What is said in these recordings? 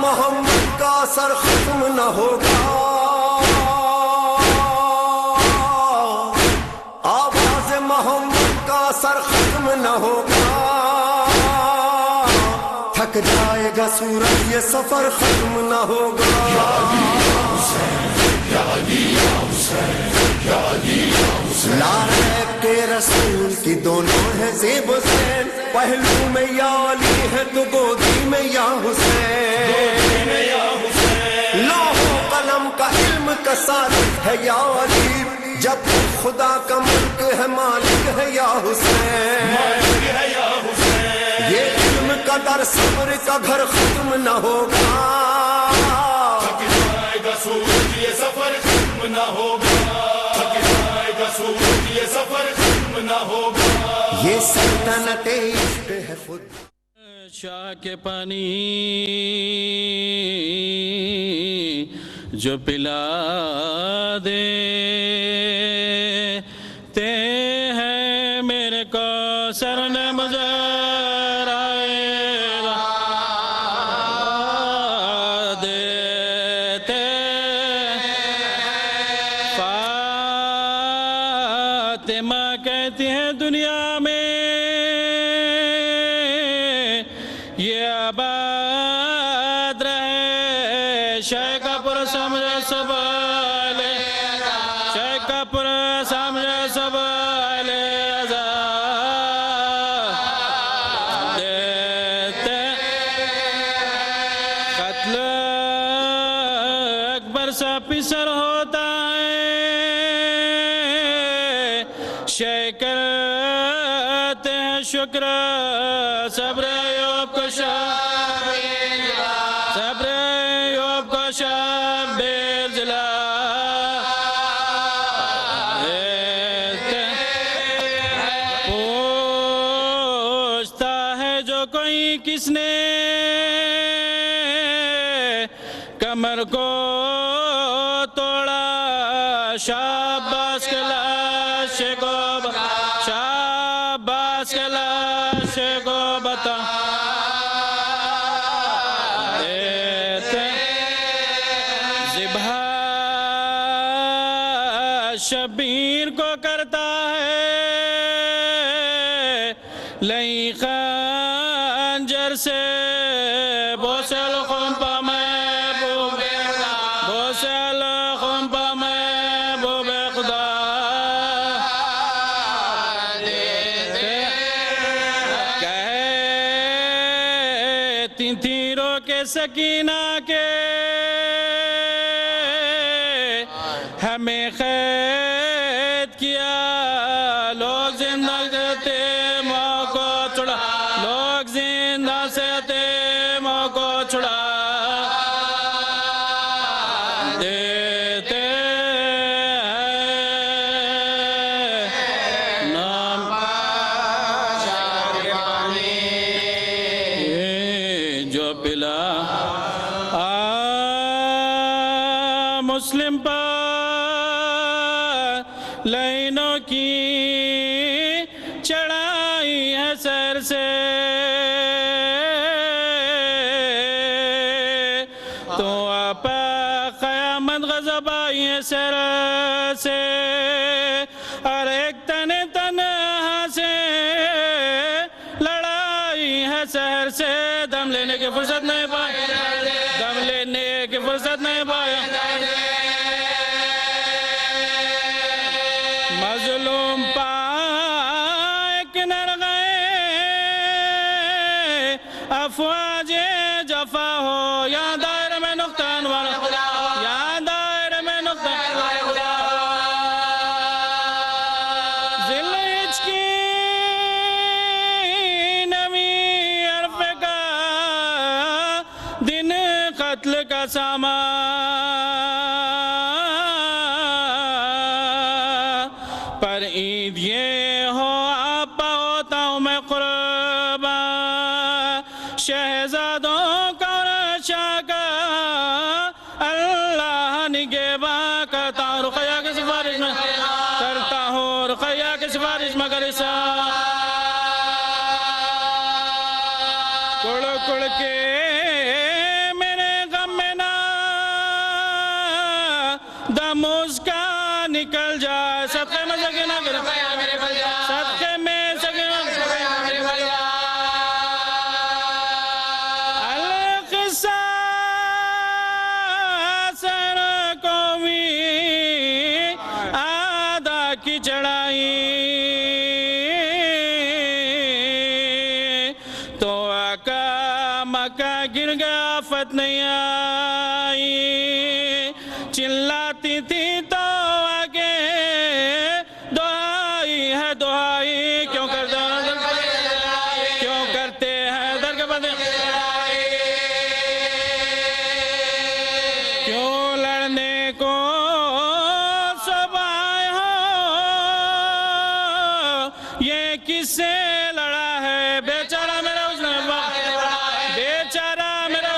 محمد کا اثر ختم نہ ہوگا، آواز محمد کا اثر ختم نہ ہوگا، تھک جائے گا سورج یہ سفر ختم نہ ہوگا۔ لارے کے رسول کی دونوں ہے زیب و زین، پہلو میں یا علی ہے تو گودی میں یا حسین، لوح و قلم کا علم کا سالک ہے یا علی، جب خدا کا ملک ہے مالک ہے یا حسین، یہ علم کا در صبر کا گھر ختم نہ ہوگا، تھک جائے گا سورج یہ سفر ختم نہ ہوگا، تھک جائے گا سورج یہ سفر ختم نہ ہوگا، یہ سلطنت عشق ہے خود۔ شاہ کے پانی جو پلا دیتے ہیں میرے کو سر نے مجھے کہتی ہیں دنیا میں یہ آباد رہے، شے کا پر سمجھے سبالے، شے کا پر سمجھے سبالے دیتے، قتل اکبر سا پسر ہوتا ہے، شے کرتے ہیں شکر صبر ایوب کو شبیر جلا، صبر ایوب کو شبیر جلا دیتے، پوچھتا ہے جو کوئی کس نے کمر کو توڑا، شاباش کے لاش کو، شاباش کے لاش کو بتا دیتے، ذبح شبیر کو کرتا ہے لئی خنجر سے، بوسل خنپا محبوب خدا، بوسل خنپا محبوب خدا دیتے، کہتی تھی رو کے سکینہ کے ہمیں قید کیا، لوگ زندہ سے ماں کو چھڑا، لوگ زندہ سے ماں کو چھڑا دیتے ہیں، نام جو پلا مسلم پر لائنوں کی چڑھائی ہے سر سے، تو آپ قیامت غضب آئی ہے سر سے، اور ایک تنہا سے لڑائی ہے سر سے، دم لینے کی فرصت نہیں پایا، دم لینے کی فرصت نہیں پایا، مظلوم پائے کنر گئے، افواج جفا ہو، یا دائر میں نقطہ انوار، یا دائر میں نقطہ ذل عشق کی نمی عرف کا دن قتل کا سامان، پر عید یہ ہو آپ پا ہوتا ہوں میں قربان، شہزادوں کا اور شاہ کا اللہ نگہباں کرتا ہوں، رقیہ کی سفارش میں کرتا ہوں، رقیہ کی سفارش میں کرسا کڑ کڑ کے میرے مسکا نکل جائے صدقے میں سکینہ کرم صدقے میں سکینہ القصاص قومی آدھا کی چڑھائی تو آقا مکہ گر گیا آفت نہیں آئی چلاتی تھی تو آگے دعائی ہے دعائی کیوں کرتے ہیں در کے بدے کیوں لڑنے کو سب آئے ہو یہ کس سے لڑا ہے بیچارہ میرا اس نے بیچارہ میرا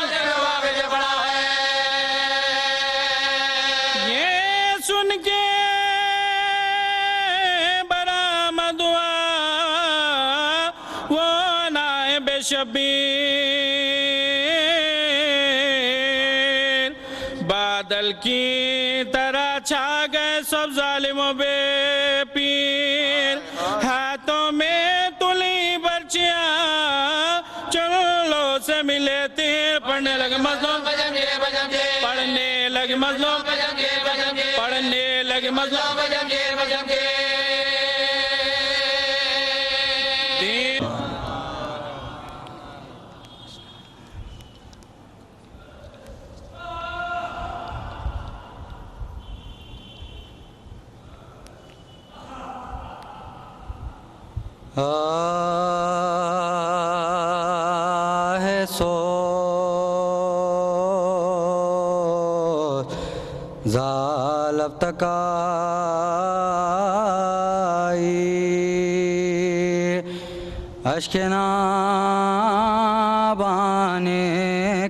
یہ سن کے برآمد ہوا وہ نائب شبیر بادل کی طرح چھا گئے سب ظالم و بے پیر ہاتھوں میں تلی برچیاں چلو سے ملے تیر پڑھنے لگے مظلوم پڑھنے لگے مظلوم پڑھنے لگے مظلوم ہے سوز ظالب تکائی اشک نابانے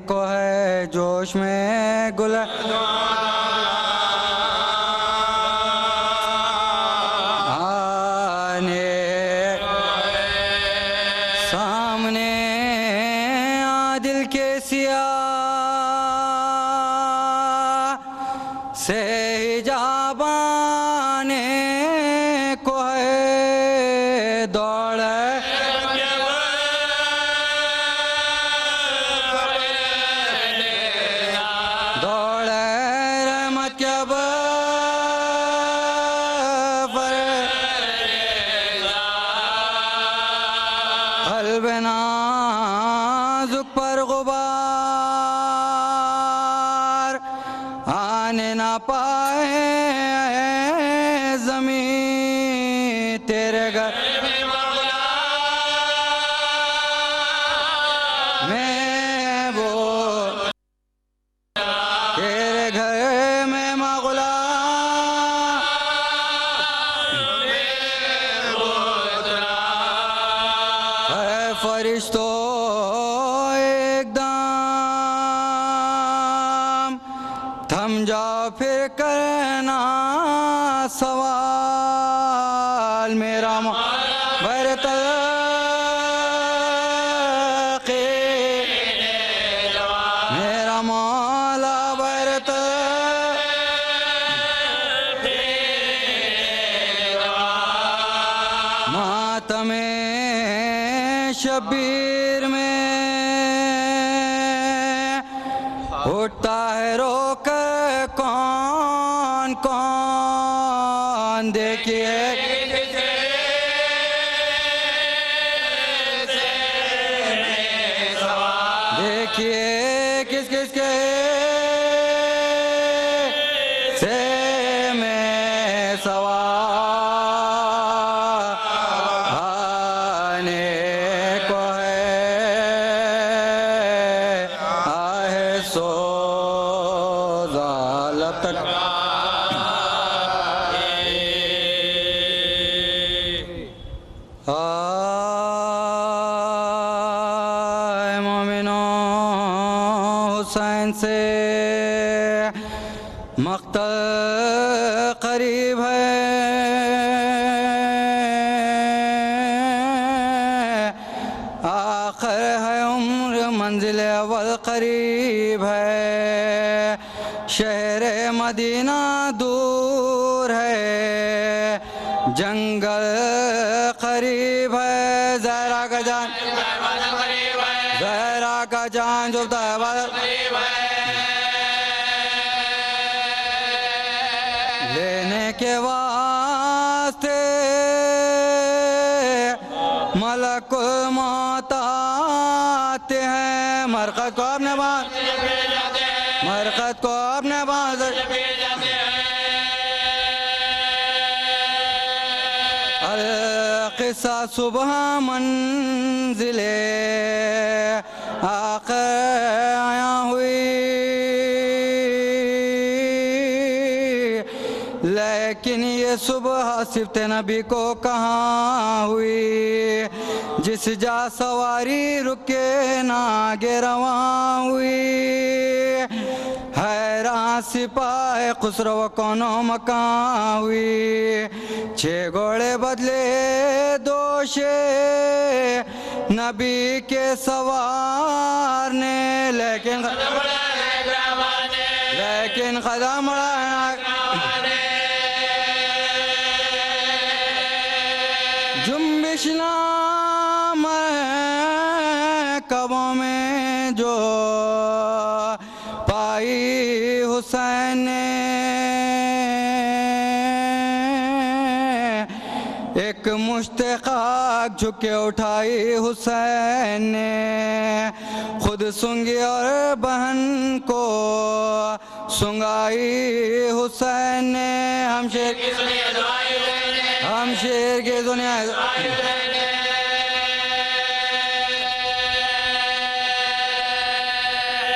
کو ہے جوش میں گل سامنے عادل کے سیاہ سے حجابانے کو ہے دوڑ رحمت کے قلب نازک پر غبار آنے نہ پائے زمین تیرے گھر میں وہ تیرے گھر میں مغلام اے فرشتوں ایک دم تھم جاؤ پھر کرنا سوال میرا بر تلقی میرا مولا بر ماتم شبیر میں اٹھتا ہے رو کر کون کون دیکھیے دیکھیے کس کس کے سے میں سوال آنے کو ہے آئے سو ظالب تک آئے مومنوں حسین سے مقتل قریب ہے آخر ہے عمر منزل اول قریب ہے شہر مدینہ دور ہے جنگل قریب ہے زہرا کا جان زہرا کا جان جبتا ہے بادل لینے کے واسطے ملک موت آتے ہیں مرقد کو اپنے باندھ مرقد کو اپنے باندھ القصہ صبح منزل آخر آیا ہوئی لیکن یہ صبح صفت نبی کو کہاں ہوئی جس جا سواری رکے ناگے رواں ہوئی حیران سپاہ خسرو کونو مکان ہوئی 6 گھوڑے بدلے دوشے نبی کے سوار نے لیکن قدم بڑھانا جنبش نام کبوں میں جو پائی حسین نے ایک مشت خاک جھکے اٹھائی حسین نے خود سنگی اور بہن کو سنگائی حسین نے ہم شیر کی دنیا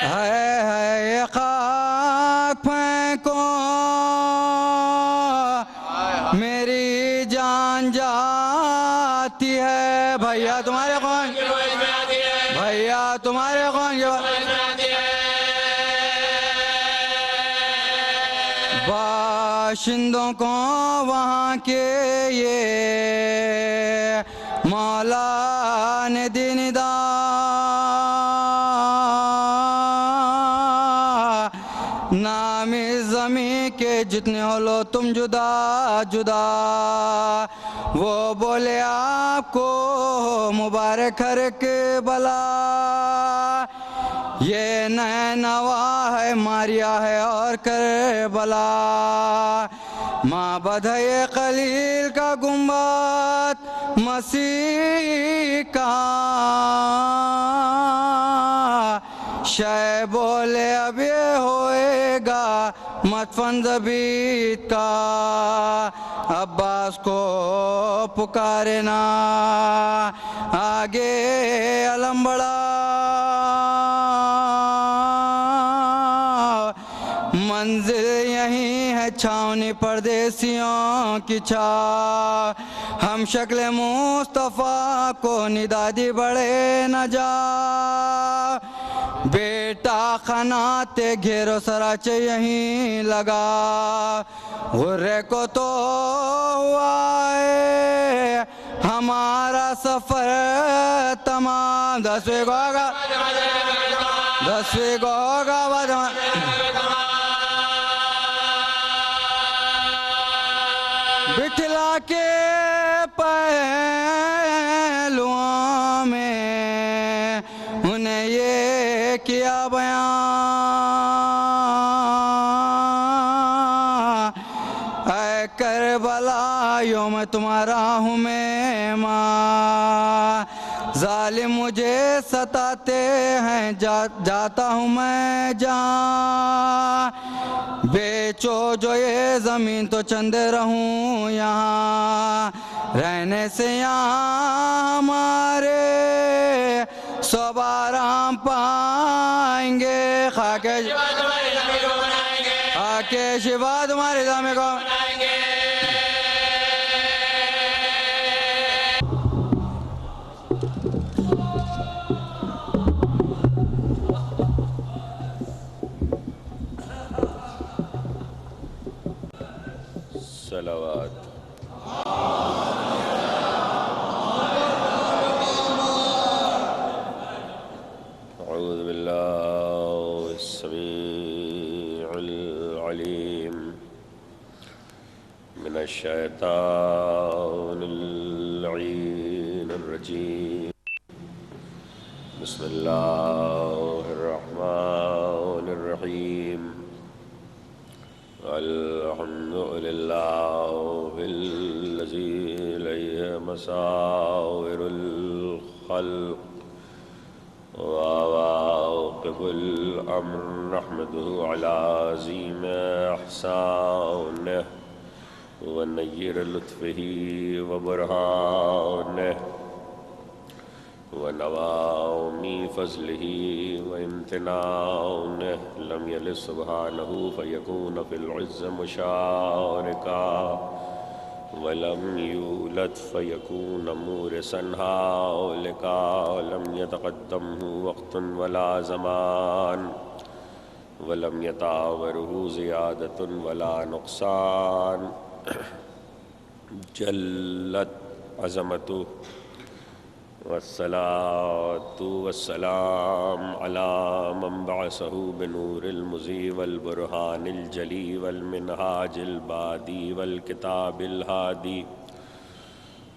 ہے خاک پھینکو میری جان جاتی ہے بھیا تمہارے کون بھیا تمہارے کون باشندوں کو وہاں کے یہ مولا نے دین دا نام زمین کے جتنے ہو لو تم جدا جدا وہ بولے آپ کو مبارک ہر بلا یہ نینوا ہے ماریا ہے اور کربلا معبد ہے خلیل کا گنبد مسیح کا شے بولے اب یہ ہوئے گا مدفن زبید کا عباس کو پکارے نا آگے علم بڑا منزل یہی ہے چھاونی پردیسیوں کی چھا ہم شکل مصطفیٰ کو ندادی بڑے نہ جا بیٹا خناتے گھیرو سراچے یہیں لگا غرے کو تو ہوا ہے ہمارا سفر تمام 10ویں کو ہوگا 10ویں کو ہوگا بٹھلا کے پہلوؤں میں انہیں یہ کیا بیان اے کربلا یوم تمہارا ہوں میں ماں ظالم مجھے ستاتے ہیں جاتا ہوں میں جہاں بیچو جو یہ زمین تو چندے رہوں یہاں رہنے سے یہاں ہمارے سب آرام پائیں گے خاکے شفا تمہاری دامے کو صلوات أعوذ بالله السميع العليم من الشيطان اللعين الرجيم بسم الله الرحمن الرحيم الحمد لله الذي إليه مساور الخلق وواقف الأمر نحمده على عظيم إحسانه ونير لطفه وبرهانه ونوام فضله وامتنانه لم يلد سبحانه فيكون في العز مشاركا ولم يولد فيكون مورثا هالكا لم يتقدمه وقت ولا زمان ولم يتعاوره زيادة ولا نقصان جلت عظمته والصلاة والسلام على من بعثه بنور المزي والبرهان الجلي والمنهاج البادي والكتاب الهادي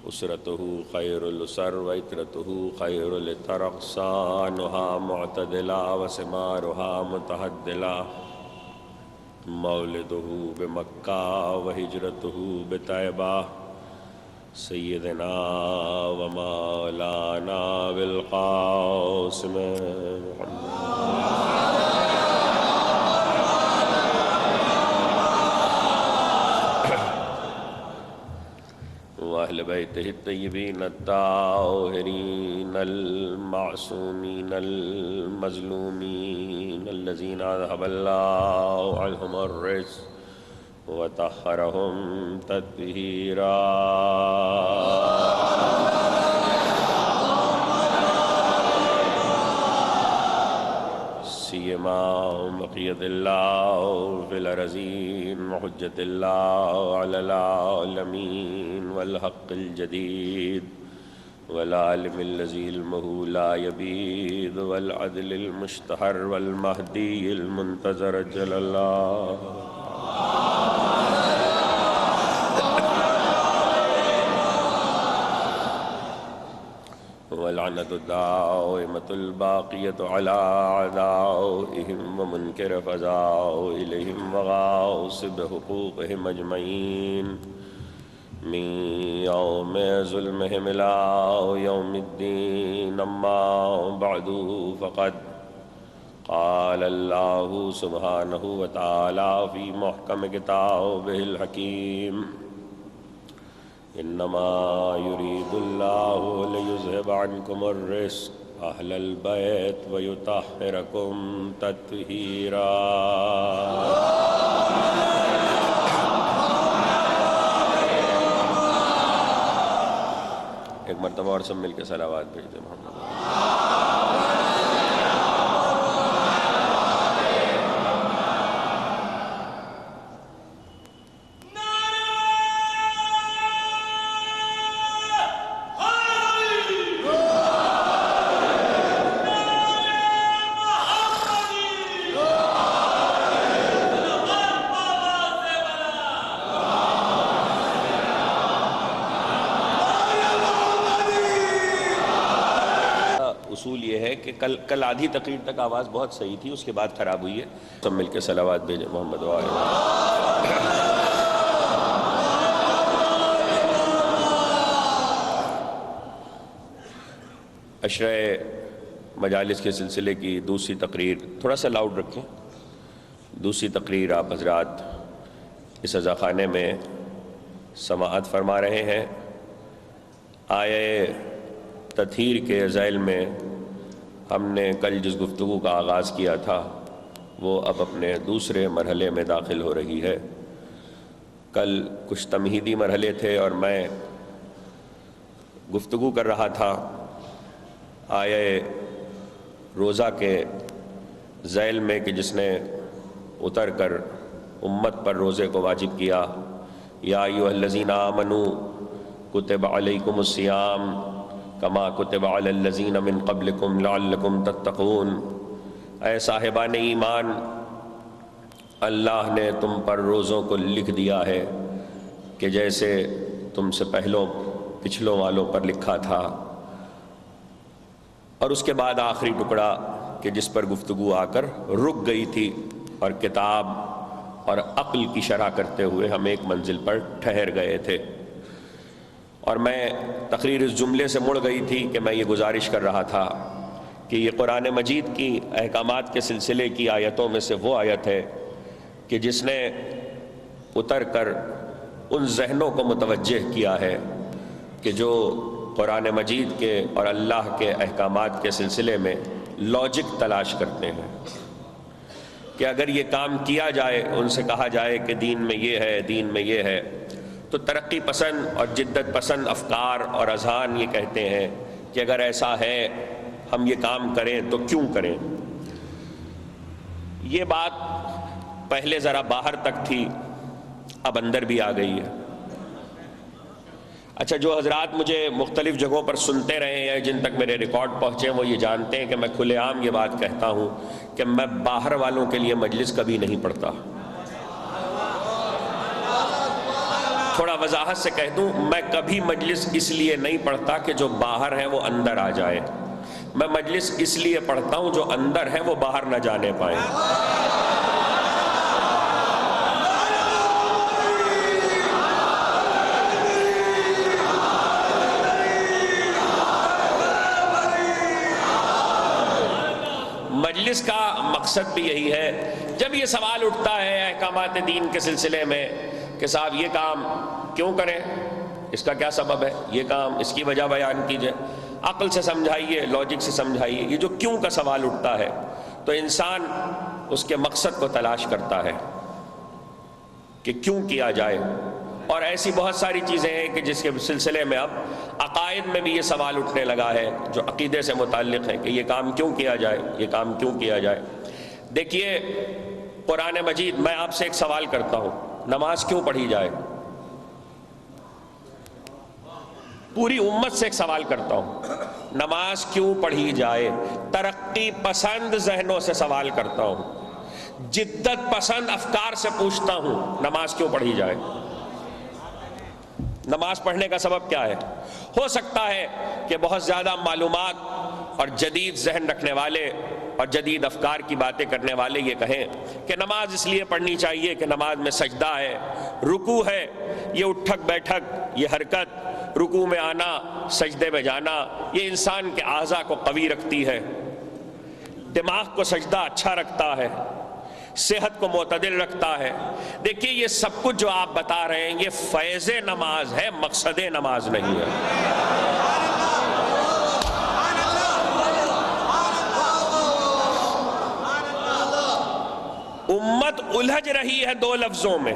أسرته خير الأسر وإترته خير الإتر أغصانها معتدلا وثمارها متهدلا مولده بمكة وهجرته بطيبة سيدنا ومولانا بالقاسم وأهل بيته الطيبين الطاهرين المعصومين المظلومين الذين أذهب الله عنهم الرجس وطهرهم تطهيرا سيما بقية الله في الأرضين وحجة الله على العالمين والحق الجديد والعالم الذي علمه لا يبيد والعدل المشتهر والمهدي المنتظر جل الله واللعنة الدائمة الباقية على أعدائهم ومنكر فضائلهم وغاصب حقوقهم أجمعين من يوم ظلمهم إلى يوم الدين أما بعد فقد قال الله سبحانه وتعالى في محكم كتابه الحكيم إنما يريد الله ليذهب عنكم الرجس أهل البيت ويطهركم تطهيرا ایک مرتبہ اور سب مل کے صلوات بھیج دیں محمد اصول یہ ہے کہ کل آدھی تقریر تک آواز بہت صحیح تھی، اس کے بعد خراب ہوئی ہے. سب مل کے صلوات بھیجیں محمد وآلہ. عشرہ مجالس کے سلسلے کی دوسری تقریر، تھوڑا سا لاؤڈ رکھیں. دوسری تقریر آپ حضرات اس عزا خانے میں سماعت فرما رہے ہیں. آیہ تطہیر کے ذیل میں ہم نے کل جس گفتگو کا آغاز کیا تھا وہ اب اپنے دوسرے مرحلے میں داخل ہو رہی ہے. کل کچھ تمہیدی مرحلے تھے اور میں گفتگو کر رہا تھا آیہ روزہ کے ذیل میں کہ جس نے اتر کر امت پر روزے کو واجب کیا. یا ایھا الذین آمنوا کتب علیکم الصیام کما کتب علی الذین من قبلکم لعلکم تتقون. اے صاحبان ایمان، اللہ نے تم پر روزوں کو لکھ دیا ہے کہ جیسے تم سے پچھلوں والوں پر لکھا تھا. اور اس کے بعد آخری ٹکڑا کہ جس پر گفتگو آ کر رک گئی تھی اور کتاب اور عقل کی شرح کرتے ہوئے ہم ایک منزل پر ٹھہر گئے تھے. اور میں تقریر اس جملے سے مڑ گئی تھی کہ میں یہ گزارش کر رہا تھا کہ یہ قرآن مجید کی احکامات کے سلسلے کی آیتوں میں سے وہ آیت ہے کہ جس نے اتر کر ان ذہنوں کو متوجہ کیا ہے کہ جو قرآن مجید کے اور اللہ کے احکامات کے سلسلے میں لاجک تلاش کرتے ہیں کہ اگر یہ کام کیا جائے، ان سے کہا جائے کہ دین میں یہ ہے، دین میں یہ ہے، تو ترقی پسند اور جدت پسند افکار اور اذہان یہ کہتے ہیں کہ اگر ایسا ہے ہم یہ کام کریں تو کیوں کریں. یہ بات پہلے ذرا باہر تک تھی، اب اندر بھی آ گئی ہے. اچھا، جو حضرات مجھے مختلف جگہوں پر سنتے رہے ہیں، جن تک میرے ریکارڈ پہنچے ہیں، وہ یہ جانتے ہیں کہ میں کھلے عام یہ بات کہتا ہوں کہ میں باہر والوں کے لیے مجلس کبھی نہیں پڑھتا. تھوڑا وضاحت سے کہہ دوں، میں کبھی مجلس اس لیے نہیں پڑھتا کہ جو باہر ہیں وہ اندر آ جائے. میں مجلس اس لیے پڑھتا ہوں جو اندر ہیں وہ باہر نہ جانے پائیں. مجلس کا مقصد بھی یہی ہے. جب یہ سوال اٹھتا ہے احکامات دین کے سلسلے میں کہ صاحب یہ کام کیوں کریں، اس کا کیا سبب ہے، یہ کام اس کی وجہ بیان کیجئے، عقل سے سمجھائیے، لاجک سے سمجھائیے. یہ جو کیوں کا سوال اٹھتا ہے تو انسان اس کے مقصد کو تلاش کرتا ہے کہ کیوں کیا جائے. اور ایسی بہت ساری چیزیں ہیں کہ جس کے سلسلے میں اب عقائد میں بھی یہ سوال اٹھنے لگا ہے جو عقیدے سے متعلق ہے کہ یہ کام کیوں کیا جائے، یہ کام کیوں کیا جائے. دیکھیے قرآن مجید، میں آپ سے ایک سوال کرتا ہوں، نماز کیوں پڑھی جائے؟ پوری امت سے ایک سوال کرتا ہوں، نماز کیوں پڑھی جائے؟ ترقی پسند ذہنوں سے سوال کرتا ہوں، جدت پسند افکار سے پوچھتا ہوں، نماز کیوں پڑھی جائے؟ نماز پڑھنے کا سبب کیا ہے؟ ہو سکتا ہے کہ بہت زیادہ معلومات اور جدید ذہن رکھنے والے اور جدید افکار کی باتیں کرنے والے یہ کہیں کہ نماز اس لیے پڑھنی چاہیے کہ نماز میں سجدہ ہے، رکوع ہے، یہ اٹھک بیٹھک، یہ حرکت، رکوع میں آنا، سجدے میں جانا، یہ انسان کے اعضاء کو قوی رکھتی ہے، دماغ کو سجدہ اچھا رکھتا ہے، صحت کو معتدل رکھتا ہے. دیکھیے یہ سب کچھ جو آپ بتا رہے ہیں یہ فیض نماز ہے، مقصد نماز نہیں ہے. امت الجھ رہی ہے دو لفظوں میں،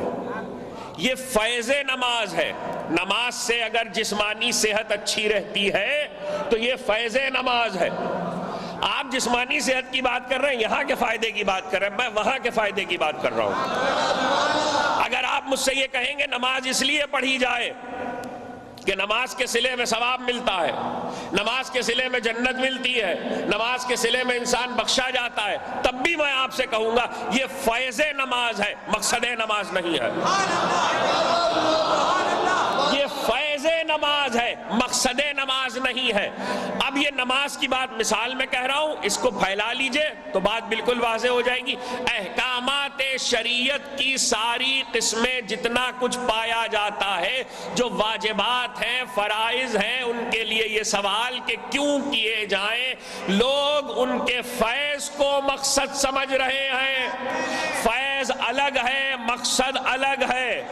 یہ فیض نماز ہے. نماز سے اگر جسمانی صحت اچھی رہتی ہے تو یہ فیض نماز ہے. آپ جسمانی صحت کی بات کر رہے ہیں، یہاں کے فائدے کی بات کر رہے ہیں، میں وہاں کے فائدے کی بات کر رہا ہوں. اگر آپ مجھ سے یہ کہیں گے نماز اس لیے پڑھی جائے کہ نماز کے صلے میں ثواب ملتا ہے، نماز کے صلے میں جنت ملتی ہے، نماز کے صلے میں انسان بخشا جاتا ہے، تب بھی میں آپ سے کہوں گا یہ فیض نماز ہے، مقصد نماز نہیں ہے. یہ فیض نماز ہے، مقصد نماز نہیں ہے. اب یہ نماز کی بات مثال میں کہہ رہا ہوں، اس کو پھیلا لیجئے تو بات بالکل واضح ہو جائے گی. احکامات شریعت کی ساری قسمیں جتنا کچھ پایا جاتا ہے، جو واجبات ہیں، فرائض ہیں، ان کے لیے یہ سوال کہ کیوں کیے جائیں، لوگ ان کے فیض کو مقصد سمجھ رہے ہیں. فیض الگ ہے، مقصد الگ ہے.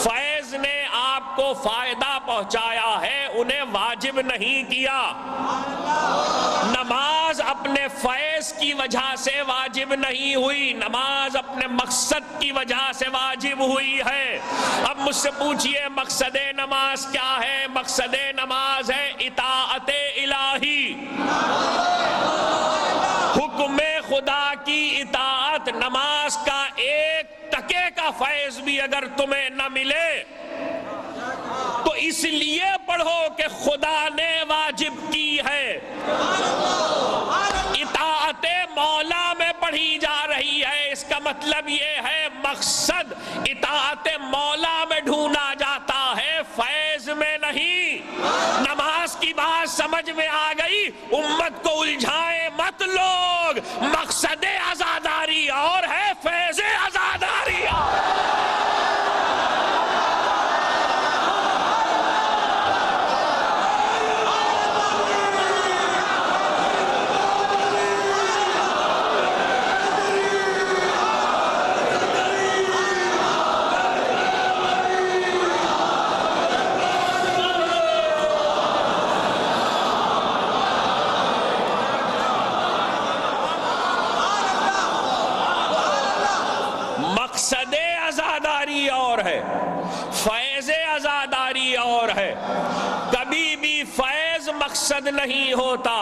فیض نے آپ کو فائدہ پہنچایا ہے، انہیں واجب نہیں کیا. نماز اپنے فیض کی وجہ سے واجب نہیں ہوئی، نماز اپنے مقصد کی وجہ سے واجب ہوئی ہے. اب مجھ سے پوچھئے مقصد نماز کیا ہے؟ مقصد نماز ہے اطاعت الہی، حکم خدا کی اطاعت. نماز کا ایک ٹکے کا فیض بھی اگر تمہیں نہ ملے تو اس لیے پڑھو کہ خدا نے واجب کی ہے. اطاعت مولا میں پڑھ بڑھی جا رہی ہے، اس کا مطلب یہ ہے مقصد اطاعت مولا میں ڈھونڈا جاتا ہے، فیض میں نہیں۔ نماز کی بات سمجھ میں آ گئی؟ امت کو الجھائیں مت لوگ، مقصد عزاداری اور ہے، فیض عزاداری اور مقصد عزاداری اور ہے، فیض عزاداری اور ہے۔ کبھی بھی فیض مقصد نہیں ہوتا۔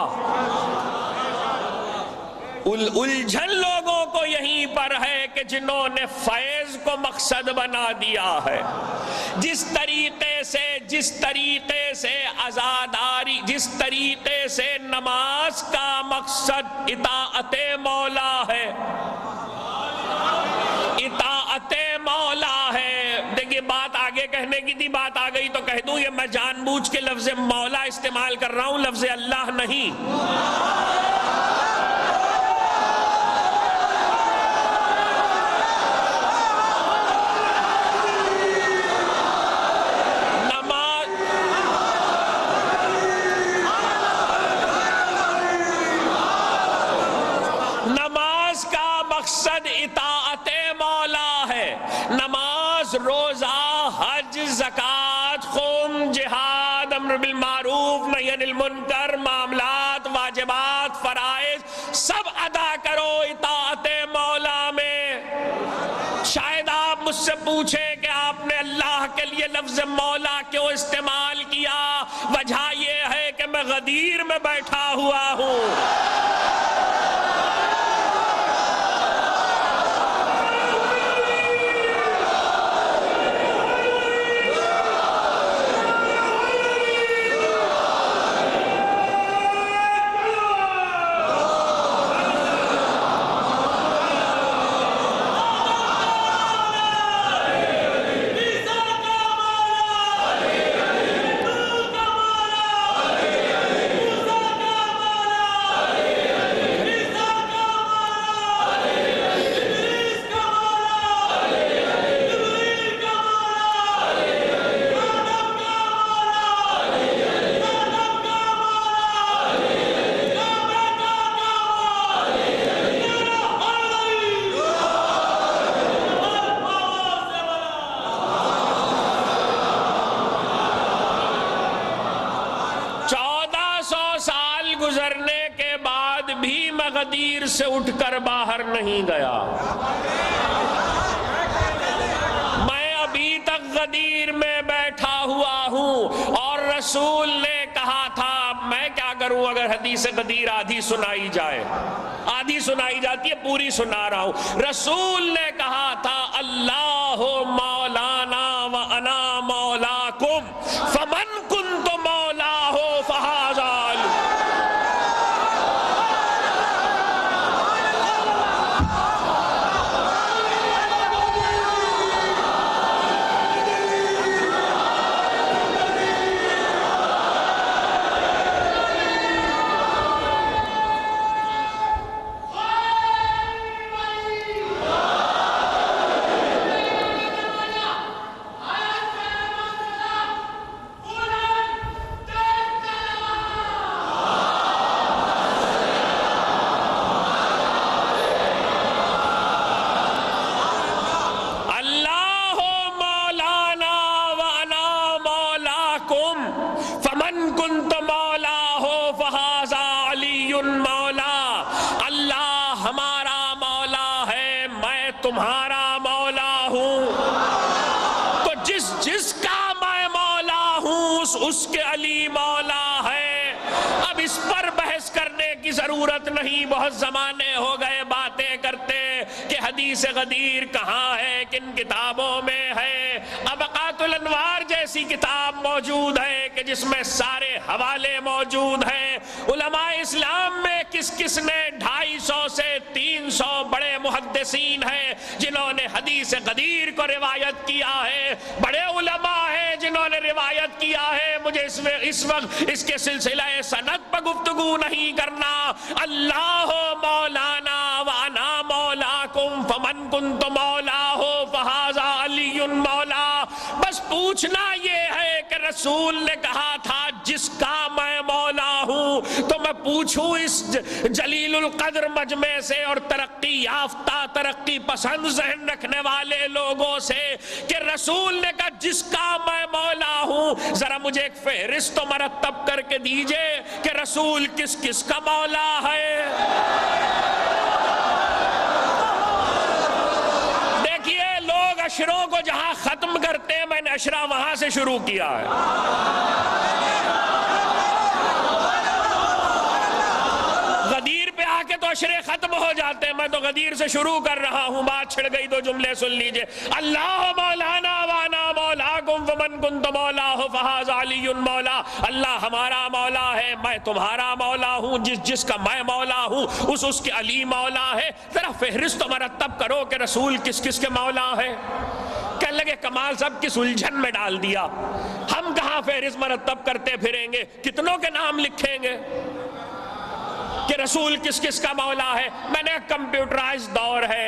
الجھن لوگوں کو یہیں پر ہے کہ جنہوں نے فیض کو مقصد بنا دیا ہے۔ جس طریقے سے عزاداری، جس طریقے سے نماز کا مقصد اطاعت مولا ہے، اطاعت مولا ہے۔ دیکھیے بات آگے کہنے کی تھی، بات آ گئی تو کہہ دوں، یہ میں جان بوجھ کے لفظ مولا استعمال کر رہا ہوں، لفظ اللہ نہیں۔ نماز کا مقصد اطاعت مولا ہے۔ نماز، روزہ، حج، زکوٰۃ، خون، جہاد، امر بالمعروف، نہی عن المنکر، معاملات، واجبات، فرائض سب ادا کرو اطاعت مولا میں۔ شاید آپ مجھ سے پوچھیں کہ آپ نے اللہ کے لیے لفظ مولا کیوں استعمال کیا؟ وجہ یہ ہے کہ میں غدیر میں بیٹھا ہوا ہوں۔ گزرنے کے بعد بھی میں غدیر سے اٹھ کر باہر نہیں گیا۔ میں ابھی تک غدیر میں بیٹھا ہوا ہوں، اور رسول نے کہا تھا، میں کیا کروں اگر حدیث غدیر آدھی سنائی جائے؟ آدھی سنائی جاتی ہے، پوری سنا رہا ہوں۔ رسول نے کہا تھا، اللہ مولانا وانا مولاکم فمن کنت مولاہ فہذا۔ تمہارا مولا ہوں، تو جس کا میں مولا ہوں اس کے علی مولا ہے۔ اب اس پر بحث کرنے کی ضرورت نہیں، بہت زمانے ہو گئے باتیں کرتے کہ حدیث غدیر کہاں ہے، کن کتابوں میں ہے؟ ابقات الانوار جیسی کتاب موجود ہے کہ جس میں سارے حوالے موجود ہیں۔ علماء اسلام میں کس کس نے 250 سے 300 بڑے محدثین ہیں جنہوں نے حدیث غدیر کو روایت کیا ہے، بڑے علماء ہیں جنہوں نے روایت کیا ہے۔ مجھے اس وقت اس کے سلسلہ سند پر گفتگو نہیں کرنا۔ اللہ مولانا وانا مولاکم فمن کنت مولاہ فہذا علی مولا۔ بس پوچھنا یہ ہے کہ رسول نے کہا تھا جس کا میں مولا ہوں، تو میں پوچھوں اس جلیل القدر مجمع سے اور ترقی یافتہ ترقی پسند ذہن رکھنے والے لوگوں سے کہ رسول نے کہا جس کا میں مولا ہوں، ذرا مجھے ایک فہرست تو مرتب کر کے دیجئے کہ رسول کس کس کا مولا ہے۔ دیکھیے لوگ اشروں کو جہاں ختم کرتے ہیں، میں نے اشرا وہاں سے شروع کیا ہے۔ غدیر پہ آ کے تو اشرے ختم ہو جاتے ہیں، میں تو غدیر سے شروع کر رہا ہوں۔ بات چھڑ گئی، دو جملے سن لیجئے۔ اللہ مولانا وانا مولاکم فمن کنت مولاہ فہذا علی مولا۔ اللہ ہمارا مولا ہے، میں تمہارا مولا ہوں، جس کا میں مولا ہوں اس کے علی مولا ہے۔ ذرا فہرست تو مرتب کرو کہ رسول کس کس کے مولا ہے۔ کہنے لگے کمال صاحب کس الجھن میں ڈال دیا، ہم کہاں فہرست مرتب کرتے پھریں گے، کتنوں کے نام لکھیں گے کہ رسول کس کس کا مولا ہے۔ میں نے کمپیوٹرائز دور ہے،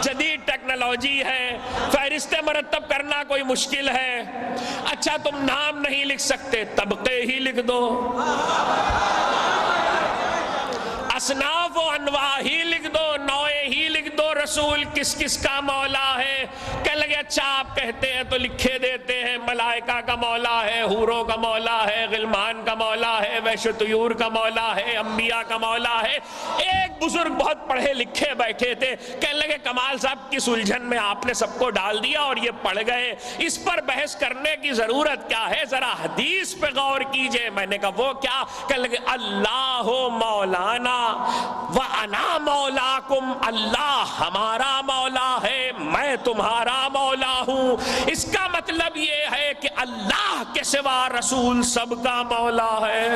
جدید ٹیکنالوجی ہے، فہرستیں مرتب کرنا کوئی مشکل ہے۔ اچھا تم نام نہیں لکھ سکتے، طبقے ہی لکھ دو، اصناف و انواع ہی لکھ دو، نوعیں ہی لکھ دو، رسول کس کس کا مولا ہے۔ کہنے لگے اچھا آپ کہتے ہیں تو لکھے دیتے ہیں، ملائکہ کا مولا ہے، حوروں کا مولا ہے، غلمان کا مولا ہے، وحش طیور کا مولا ہے، انبیاء کا مولا ہے۔ ایک بزرگ بہت پڑھے لکھے بیٹھے تھے، کہنے لگے کمال صاحب کس الجھن میں آپ نے سب کو ڈال دیا اور یہ پڑھ گئے، اس پر بحث کرنے کی ضرورت کیا ہے، ذرا حدیث پہ غور کیجئے۔ میں نے کہا وہ کیا؟ کہنے لگے اللہ مولانا وانا مولاکم، اللہ ہمارا مولا ہے، میں تمہارا مولا ہوں۔ اس کا مطلب یہ ہے کہ اللہ کے سوا رسول سب کا مولا ہے۔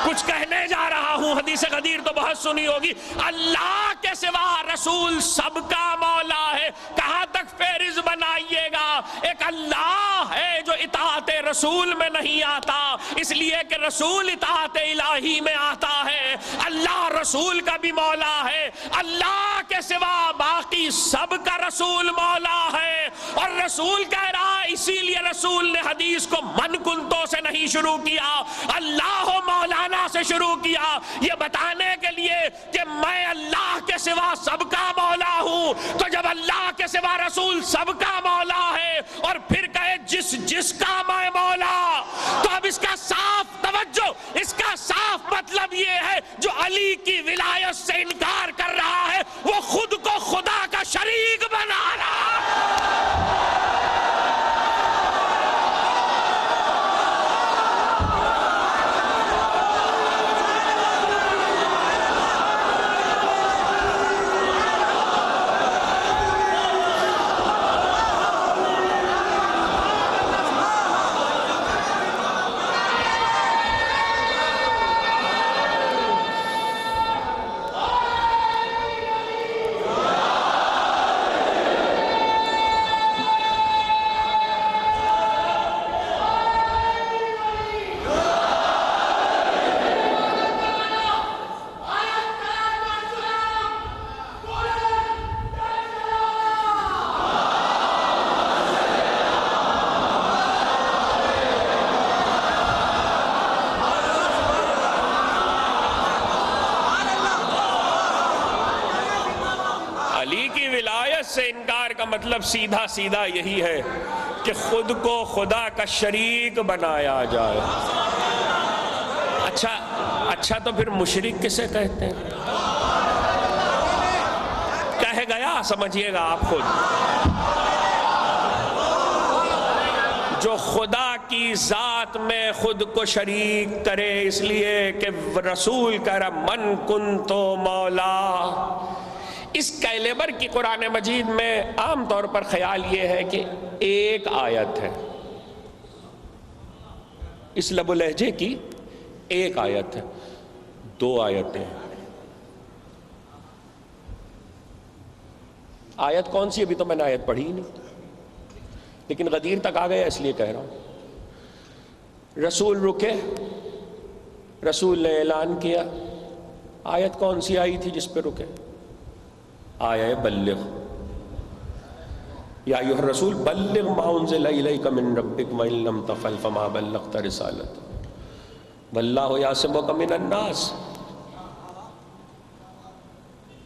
کچھ کہنے جا رہا ہوں، حدیث غدیر تو بہت سنی ہوگی، اللہ کے سوا رسول سب کا مولا ہے۔ کہاں تک فہرست بنائیے گا؟ ایک اللہ ہے جو اطاعت رسول میں نہیں آتا، اس لیے کہ رسول اطاعت الہی میں آتا ہے۔ اللہ رسول کا بھی مولا ہے، اللہ کے سوا باقی سب کا رسول مولا ہے۔ اور رسول کہہ رہا، اسی لیے رسول نے حدیث کو من کنتوں سے نہیں شروع کیا، اللہ مولانا سے شروع کیا، یہ بتانے کے لیے کہ میں اللہ کے سوا سب کا مولا ہوں۔ تو جب اللہ کے سوا رسول سب کا مولا ہے اور پھر کہے جس کا میں مولا، تو اب اس کا صاف توجہ، اس کا صاف مطلب یہ ہے جو علی کی ولایت سے انکار کر رہا ہے وہ خود کو خدا کا شریک بنا رہا ہے۔ سے انکار کا مطلب سیدھا سیدھا یہی ہے کہ خود کو خدا کا شریک بنایا جائے۔ اچھا تو پھر مشرک کسے کہتے ہیں؟ کہہ گیا، سمجھیے گا آپ خود، جو خدا کی ذات ذات میں خود کو شریک کرے، اس لیے کہ رسول کہہ رہا من کنتو مولا۔ اس کیلیبر کی قرآن مجید میں عام طور پر خیال یہ ہے کہ ایک آیت ہے، اس لب و لہجے کی ایک آیت ہے، دو آیتیں ہیں۔ آیت کون سی؟ ابھی تو میں نے آیت پڑھی ہی نہیں، لیکن غدیر تک آ گیا اس لیے کہہ رہا ہوں۔ رسول رکے، رسول نے اعلان کیا، آیت کون سی آئی تھی جس پہ رکے؟ آیہ بلغ، یا ایھا الرسول بلغ ما انزل الیک من ربک وان لم تفعل فما بلغت رسالتہ واللہ یعصمک من الناس۔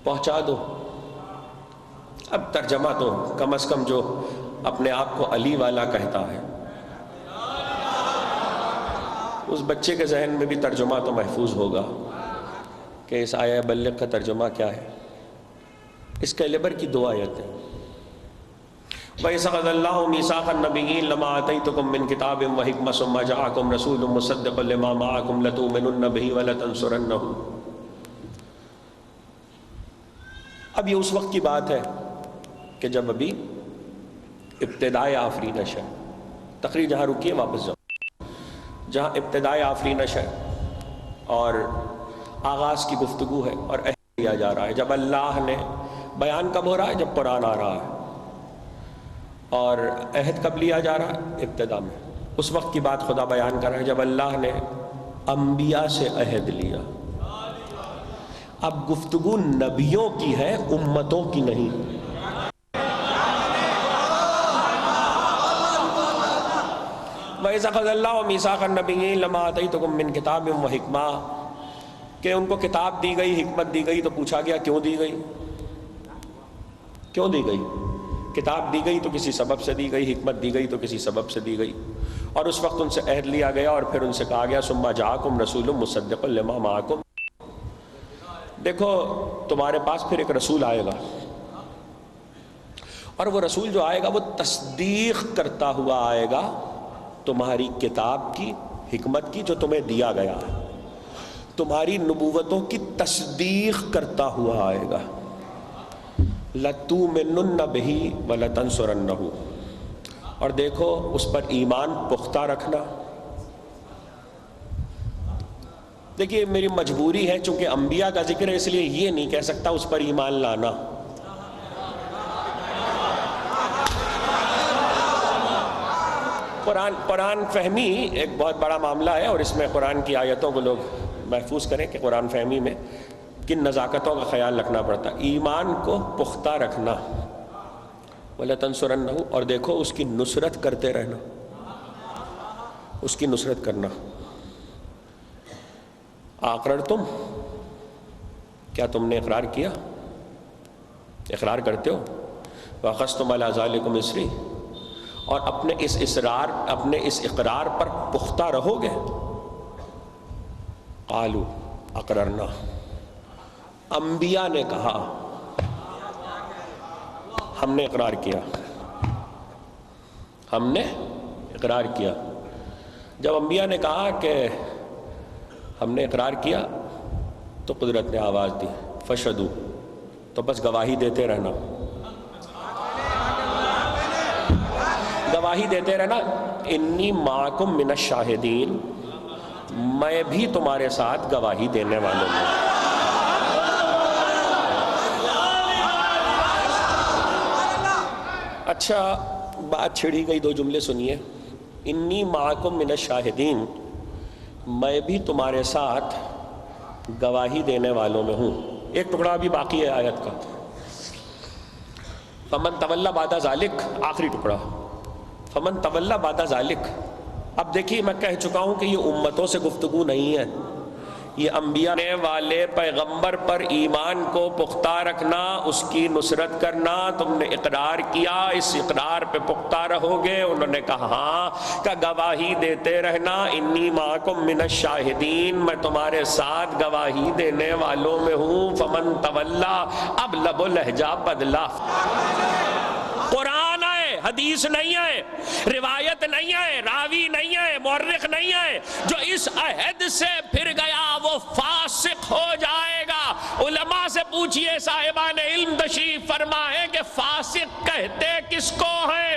پہنچا دو۔ اب ترجمہ تو کم از کم جو اپنے آپ کو علی والا کہتا ہے اس بچے کے ذہن میں بھی ترجمہ تو محفوظ ہوگا کہ اس آیہ بلغ کا ترجمہ کیا ہے۔ اس کیلیبر کی دو آیتیں۔ وَإِذْ أَخَذَ اللَّهُ مِيثَاقَ النَّبِيِّينَ لَمَا آتَيْتُكُم مِّن كِتَابٍ وَحِكْمَةٍ ثُمَّ جَاءَكُمْ رَسُولٌ مُّصَدِّقٌ لِّمَا مَعَكُمْ لَتُؤْمِنُنَّ بِهِ وَلَتَنصُرُنَّهُ۔ اب یہ اس وقت کی بات ہے کہ جب ابھی ابتدائے آفرینش ہے۔ تقریر جہاں رکیے واپس جاؤ، جہاں ابتدائے آفرینش ہے اور آغاز کی گفتگو ہے اور عہد لیا جا رہا ہے۔ جب اللہ نے بیان کب ہو رہا ہے؟ جب قرآن آ رہا ہے۔ اور عہد کب لیا جا رہا ہے؟ ابتدا میں۔ اس وقت کی بات خدا بیان کر رہا ہے جب اللہ نے انبیاء سے عہد لیا۔ اب گفتگو نبیوں کی ہے، امتوں کی نہیں۔ وَإِذْ أَخَذَ اللَّهُ مِيثَاقَ النَّبِيِّينَ لَمَا آتَيْتُكُم مِّن كِتَابٍ وَحِكْمَةٍ، کہ ان کو کتاب دی گئی، حکمت دی گئی، تو پوچھا گیا کیوں دی گئی؟ کیوں دی گئی؟ کتاب دی گئی تو کسی سبب سے دی گئی، حکمت دی گئی تو کسی سبب سے دی گئی، اور اس وقت ان سے عہد لیا گیا اور پھر ان سے کہا گیا ثم جاءکم رسول مصدق لما معکم، دیکھو تمہارے پاس پھر ایک رسول آئے گا، اور وہ رسول جو آئے گا وہ تصدیق کرتا ہوا آئے گا تمہاری کتاب کی، حکمت کی جو تمہیں دیا گیا ہے، تمہاری نبوتوں کی تصدیق کرتا ہوا آئے گا۔ لَتُؤْمِنُنَّ بِهِ وَلَتَنصُرُنَّهُ، اور دیکھو اس پر ایمان پختہ رکھنا۔ دیکھیے میری مجبوری ہے چونکہ انبیاء کا ذکر ہے اس لیے یہ نہیں کہہ سکتا اس پر ایمان لانا۔ قرآن فہمی ایک بہت بڑا معاملہ ہے، اور اس میں قرآن کی آیتوں کو لوگ محفوظ کریں کہ قرآن فہمی میں کن نزاکتوں کا خیال رکھنا پڑتا ہے۔ ایمان کو پختہ رکھنا، وَلَتَنصُرَنَّهُ، اور دیکھو اس کی نصرت کرتے رہنا، اس کی نصرت کرنا۔ اقررتم، کیا تم نے اقرار کیا؟ اقرار کرتے ہو؟ وَأَخَذْتُمْ عَلَىٰ ذَلِكُمْ إِصْرِي، اور اپنے اس اقرار پر پختہ رہو گے؟ قالوا اقررنا، انبیاء نے کہا ہم نے اقرار کیا، ہم نے اقرار کیا۔ جب انبیاء نے کہا کہ ہم نے اقرار کیا تو قدرت نے آواز دی فشہدوا، تو بس گواہی دیتے رہنا، گواہی دیتے رہنا۔ انی معکم من الشاہدین، میں بھی تمہارے ساتھ گواہی دینے والوں ہوں۔ اچھا بات چھڑی گئی، دو جملے سنیے۔ انی معکم من الشاہدین، میں بھی تمہارے ساتھ گواہی دینے والوں میں ہوں۔ ایک ٹکڑا بھی باقی ہے آیت کا، فمن تولی بعد ذالک، آخری ٹکڑا، فمن تولی بعد ذالک۔ اب دیکھیے میں کہہ چکا ہوں کہ یہ امتوں سے گفتگو نہیں ہے، یہ انبیاء نے والے پیغمبر پر ایمان کو پختہ رکھنا، اس کی نصرت کرنا۔ تم نے اقرار کیا، اس اقرار پہ پختہ رہو گے؟ انہوں نے کہا ہاں، کہ گواہی دیتے رہنا۔ انی معکم من الشاہدین، میں تمہارے ساتھ گواہی دینے والوں میں ہوں۔ فمن تولی، اب لب و لہجہ بدلا۔ قرآن آئے، حدیث نہیں ہے، روایت نہیں ہے، راوی نہیں ہے، مورخ نہیں ہے، جو اس عہد سے پھر گیا وہ فاسق ہو جائے گا۔ علماء سے پوچھئے، صاحبان علم تشریف فرمائیں کہ فاسق کہتے کس کو ہیں؟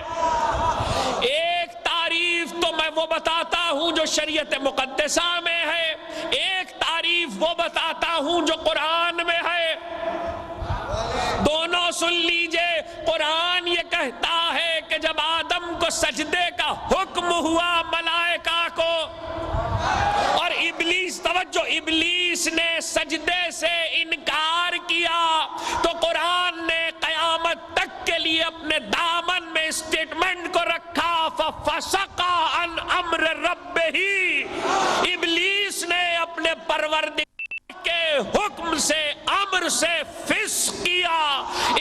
ایک تعریف تو میں وہ بتاتا ہوں جو شریعت مقدسہ میں ہے، ایک تعریف وہ بتاتا ہوں جو قرآن میں ہے۔ دونوں سن لیجئے۔ قرآن یہ کہتا ہے کہ جب آدم کو سجدے کا حکم ہوا ملائکہ کو، اور ابلیس، توجہ، ابلیس نے سجدے سے انکار کیا، تو قرآن نے قیامت تک کے لیے اپنے دامن میں اسٹیٹمنٹ کو رکھا، فَفَسَقَ عَنْ أَمْرِ رَبِّهِ، ابلیس نے اپنے پروردگار کے حکم سے، امر سے فسق کیا،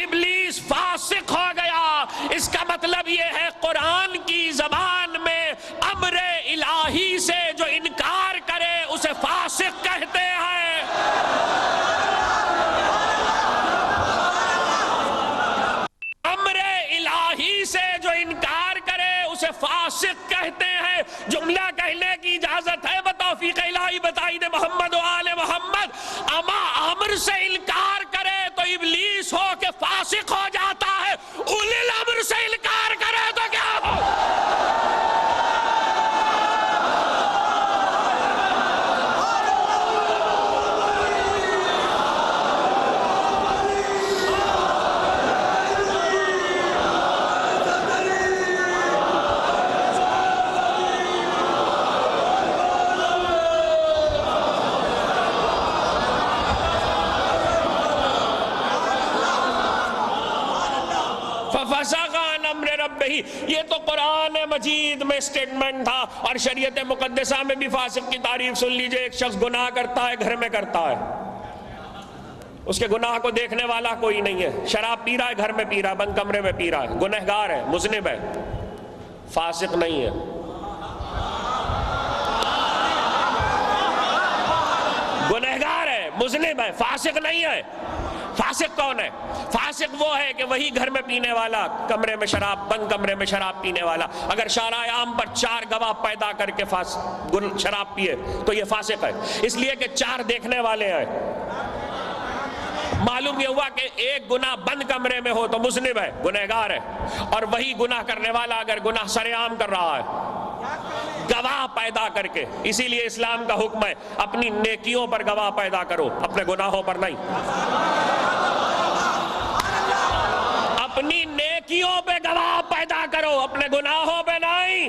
ابلیس فاسق ہو گیا۔ اس کا مطلب یہ ہے قرآن کی زبان میں امر الہی سے جو انکار کرے اسے فاسق کہتے ہیں۔ امر الہی سے جو انکار کرے اسے فاسق کہتے ہیں۔ جملہ کہنے کی اجازت ہے بتوفیق الہی بتائی دے محمد و آل محمد۔ اما امر سے انکار کرے تو ابلیس ہو کے فاسق ہو جاتا ہے، اولی الامر سے انکار کرے تو کیا ہو؟ یہ تو قرآن مجید میں اسٹیٹمنٹ تھا، اور شریعت مقدسہ میں بھی فاسق کی تعریف سن لیجئے۔ ایک شخص گناہ کرتا ہے، گھر میں کرتا ہے، اس کے گناہ کو دیکھنے والا کوئی نہیں ہے، شراب پی رہا ہے، گھر میں پی رہا ہے، بند کمرے میں پی رہا ہے، گنہگار ہے، مذنب ہے، فاسق نہیں ہے۔ گنہگار ہے، مذنب ہے، فاسق نہیں ہے۔ فاسق کون ہے؟ فاسق وہ ہے کہ وہی گھر میں پینے والا، کمرے میں شراب، بند کمرے میں شراب پینے والا، اگر شارع عام پر 4 گواہ پیدا کر کے شراب پیے تو یہ فاسق ہے، اس لیے کہ 4 دیکھنے والے ہیں۔ معلوم یہ ہوا کہ ایک گناہ بند کمرے میں ہو تو مذنب ہے، گنہگار ہے، اور وہی گناہ کرنے والا اگر گناہ سر عام کر رہا ہے، گواہ پیدا کر کے۔ اسی لیے اسلام کا حکم ہے اپنی نیکیوں پر گواہ پیدا کرو، اپنے گناہوں پر نہیں۔ اپنی نیکیوں پہ گواہ پیدا کرو، اپنے گناہوں پہ نہیں۔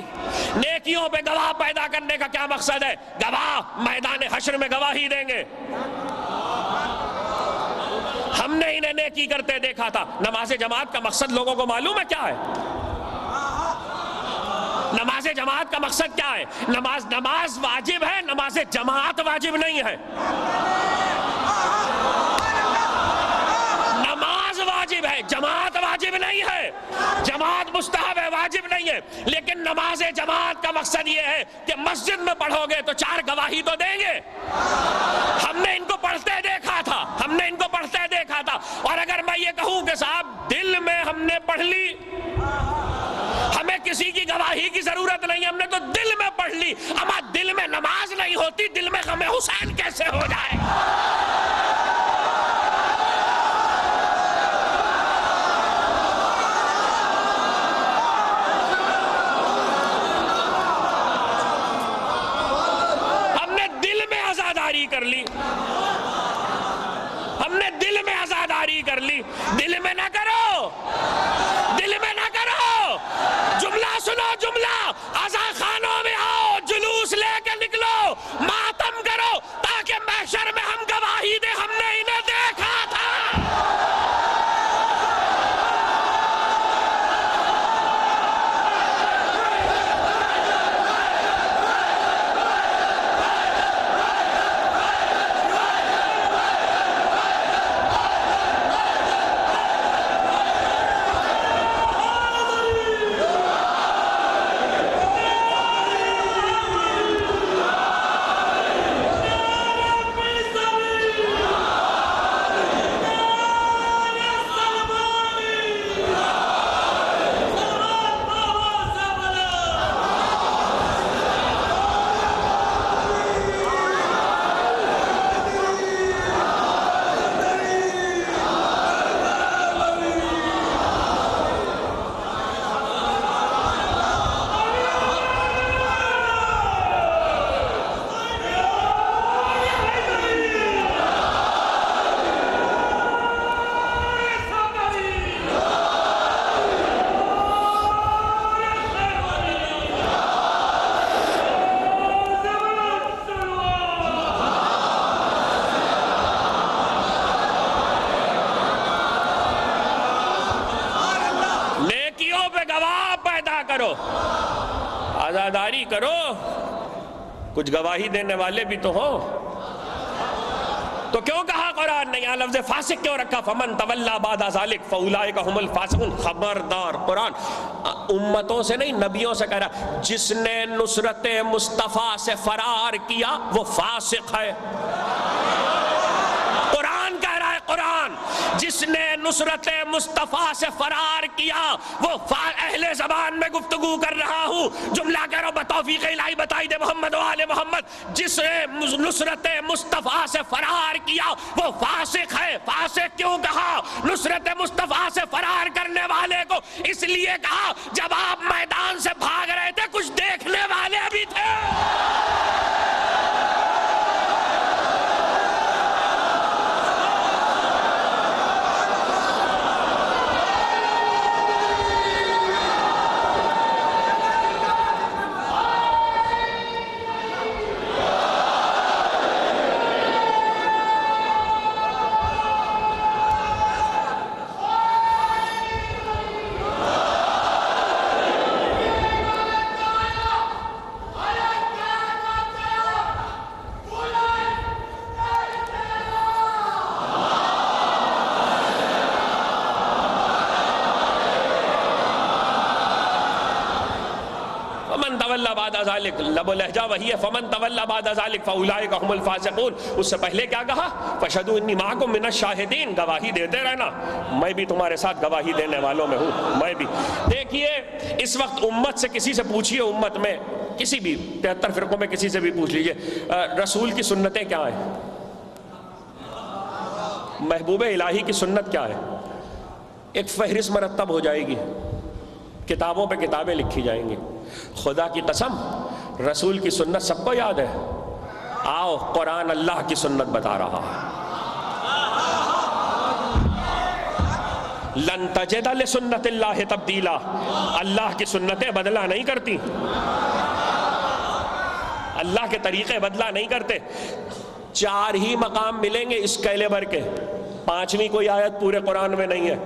نیکیوں پہ گواہ پیدا کرنے کا کیا مقصد ہے؟ گواہ میدان حشر میں گواہی دیں گے۔ ہم نے انہیں نیکی کرتے دیکھا تھا۔ نماز جماعت کا مقصد لوگوں کو معلوم ہے کیا ہے؟ نماز جماعت کا مقصد کیا ہے؟ نماز واجب ہے، نماز جماعت واجب نہیں ہے۔ نماز واجب ہے، جماعت واجب نہیں ہے۔ جماعت مستحب ہے، واجب نہیں ہے، لیکن نماز جماعت کا مقصد یہ ہے کہ مسجد میں پڑھو گے تو 4 گواہی تو دیں گے۔ ہم نے ان کو پڑھتے دیکھا تھا، اور اگر میں یہ کہوں کہ صاحب دل میں ہم نے پڑھ لی، ہمیں کسی کی گواہی کی ضرورت نہیں، ہم نے تو دل میں پڑھ لی، اما دل میں نماز نہیں ہوتی، دل میں غم حسین کیسے ہو جائے؟ ہم نے دل میں عزاداری کر لی، ہم نے دل میں عزاداری کر لی۔ دل میں نہ کرو، دل میں نہ کرو۔ جملہ سنو، جملہ، عزا خانوں میں آؤ، جلوس لے کے نکلو، ماتم کرو، تاکہ محشر میں ہم گواہی دیں ہم نے انہیں دیکھا تھا۔ کرو، عزاداری کرو، کچھ گواہی دینے والے بھی تو ہو. تو کیوں کہا قرآن نے یہاں لفظ فاسق کیوں رکھا؟ فمن تولی بعد ذلک فاولئک هم الفاسقون. خبردار، قرآن امتوں سے نہیں نبیوں سے کہہ رہا، جس نے نصرت مصطفیٰ سے فرار کیا وہ فاسق ہے. قرآن کہہ رہا ہے، قرآن جس نے نصرت مصطفیٰ سے فرار کیا وہ اہل زبان میں گفتگو کر رہا ہوں، جملہ کہہ رہا ہوں بتوفیق الہی بتائی دے محمد و آل محمد. جس نے نصرت مصطفیٰ سے فرار کیا وہ فاسق ہے. فاسق کیوں کہا؟ نصرت مصطفیٰ سے فرار کرنے والے کو اس لیے کہا جب آپ میدان سے بھاگ رہے تھے کچھ دیکھنے والے بھی تھے. لب و لہجہ وہی ہے، فمن تولی بعد ذلک فاولئک هم الفاسقون. اس سے پہلے کیا کہا؟ فشہدوا انی معکم من الشاہدین. گواہی دیتے رہنا، میں بھی تمہارے ساتھ گواہی دینے والوں میں ہوں. میں بھی دیکھیے اس وقت امت سے کسی سے پوچھئے، امت میں کسی بھی 73 فرقوں میں کسی سے بھی پوچھ لیجئے رسول کی سنتیں کیا ہیں، محبوب الہی کی سنت کیا ہے. ایک فہرست مرتب ہو جائے گی، کتابوں پہ کتابیں لکھی جائیں گی. خدا کی قسم رسول کی سنت سب کو یاد ہے. آؤ قرآن اللہ کی سنت بتا رہا ہے. لن تجد لسنت اللہ تبدیلا. اللہ کی سنتیں بدلا نہیں کرتی، اللہ کے طریقے بدلا نہیں کرتے. 4 ہی مقام ملیں گے اس کیلیبر کے، 5ویں کوئی آیت پورے قرآن میں نہیں ہے.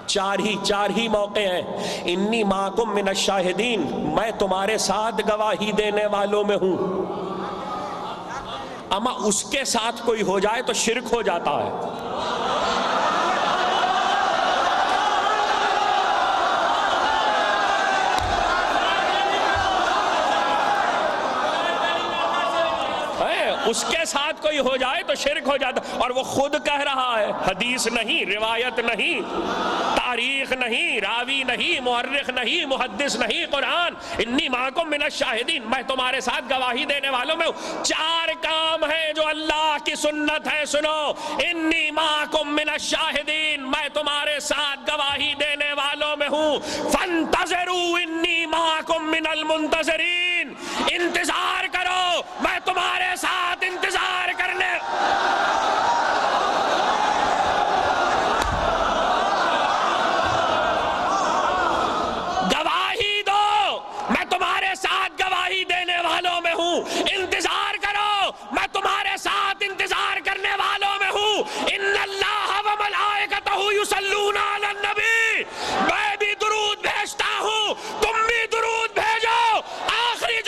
4 ہی موقع ہیں. انی معکم من الشاہدین، میں تمہارے ساتھ گواہی دینے والوں میں ہوں. اما اس کے ساتھ کوئی ہو جائے تو شرک ہو جاتا ہے. اس کے ساتھ کوئی ہو جائے تو شرک ہو جاتا. اور وہ خود کہہ رہا ہے، حدیث نہیں، روایت نہیں، تاریخ نہیں، راوی نہیں، مورخ نہیں، محدث نہیں، قرآن. انی معکم من الشاہدین، میں تمہارے ساتھ گواہی دینے والوں میں ہوں. 4 کام ہیں جو اللہ کی سنت ہے. سنو، انی معکم من الشاہدین، میں تمہارے ساتھ گواہی دینے والوں میں ہوں. فانتظروا انی معکم من المنتظرین، انتظار کرو، میں تمہارے ساتھ انتظار کرنے. گواہی دو، میں تمہارے ساتھ گواہی دینے والوں میں ہوں. انتظار کرو، میں تمہارے ساتھ انتظار کرنے والوں میں ہوں. ان اللہ و ملائکتہ یصلون علی النبی، میں بھی درود بھیجتا ہوں، تم بھی درود بھیجو. آخری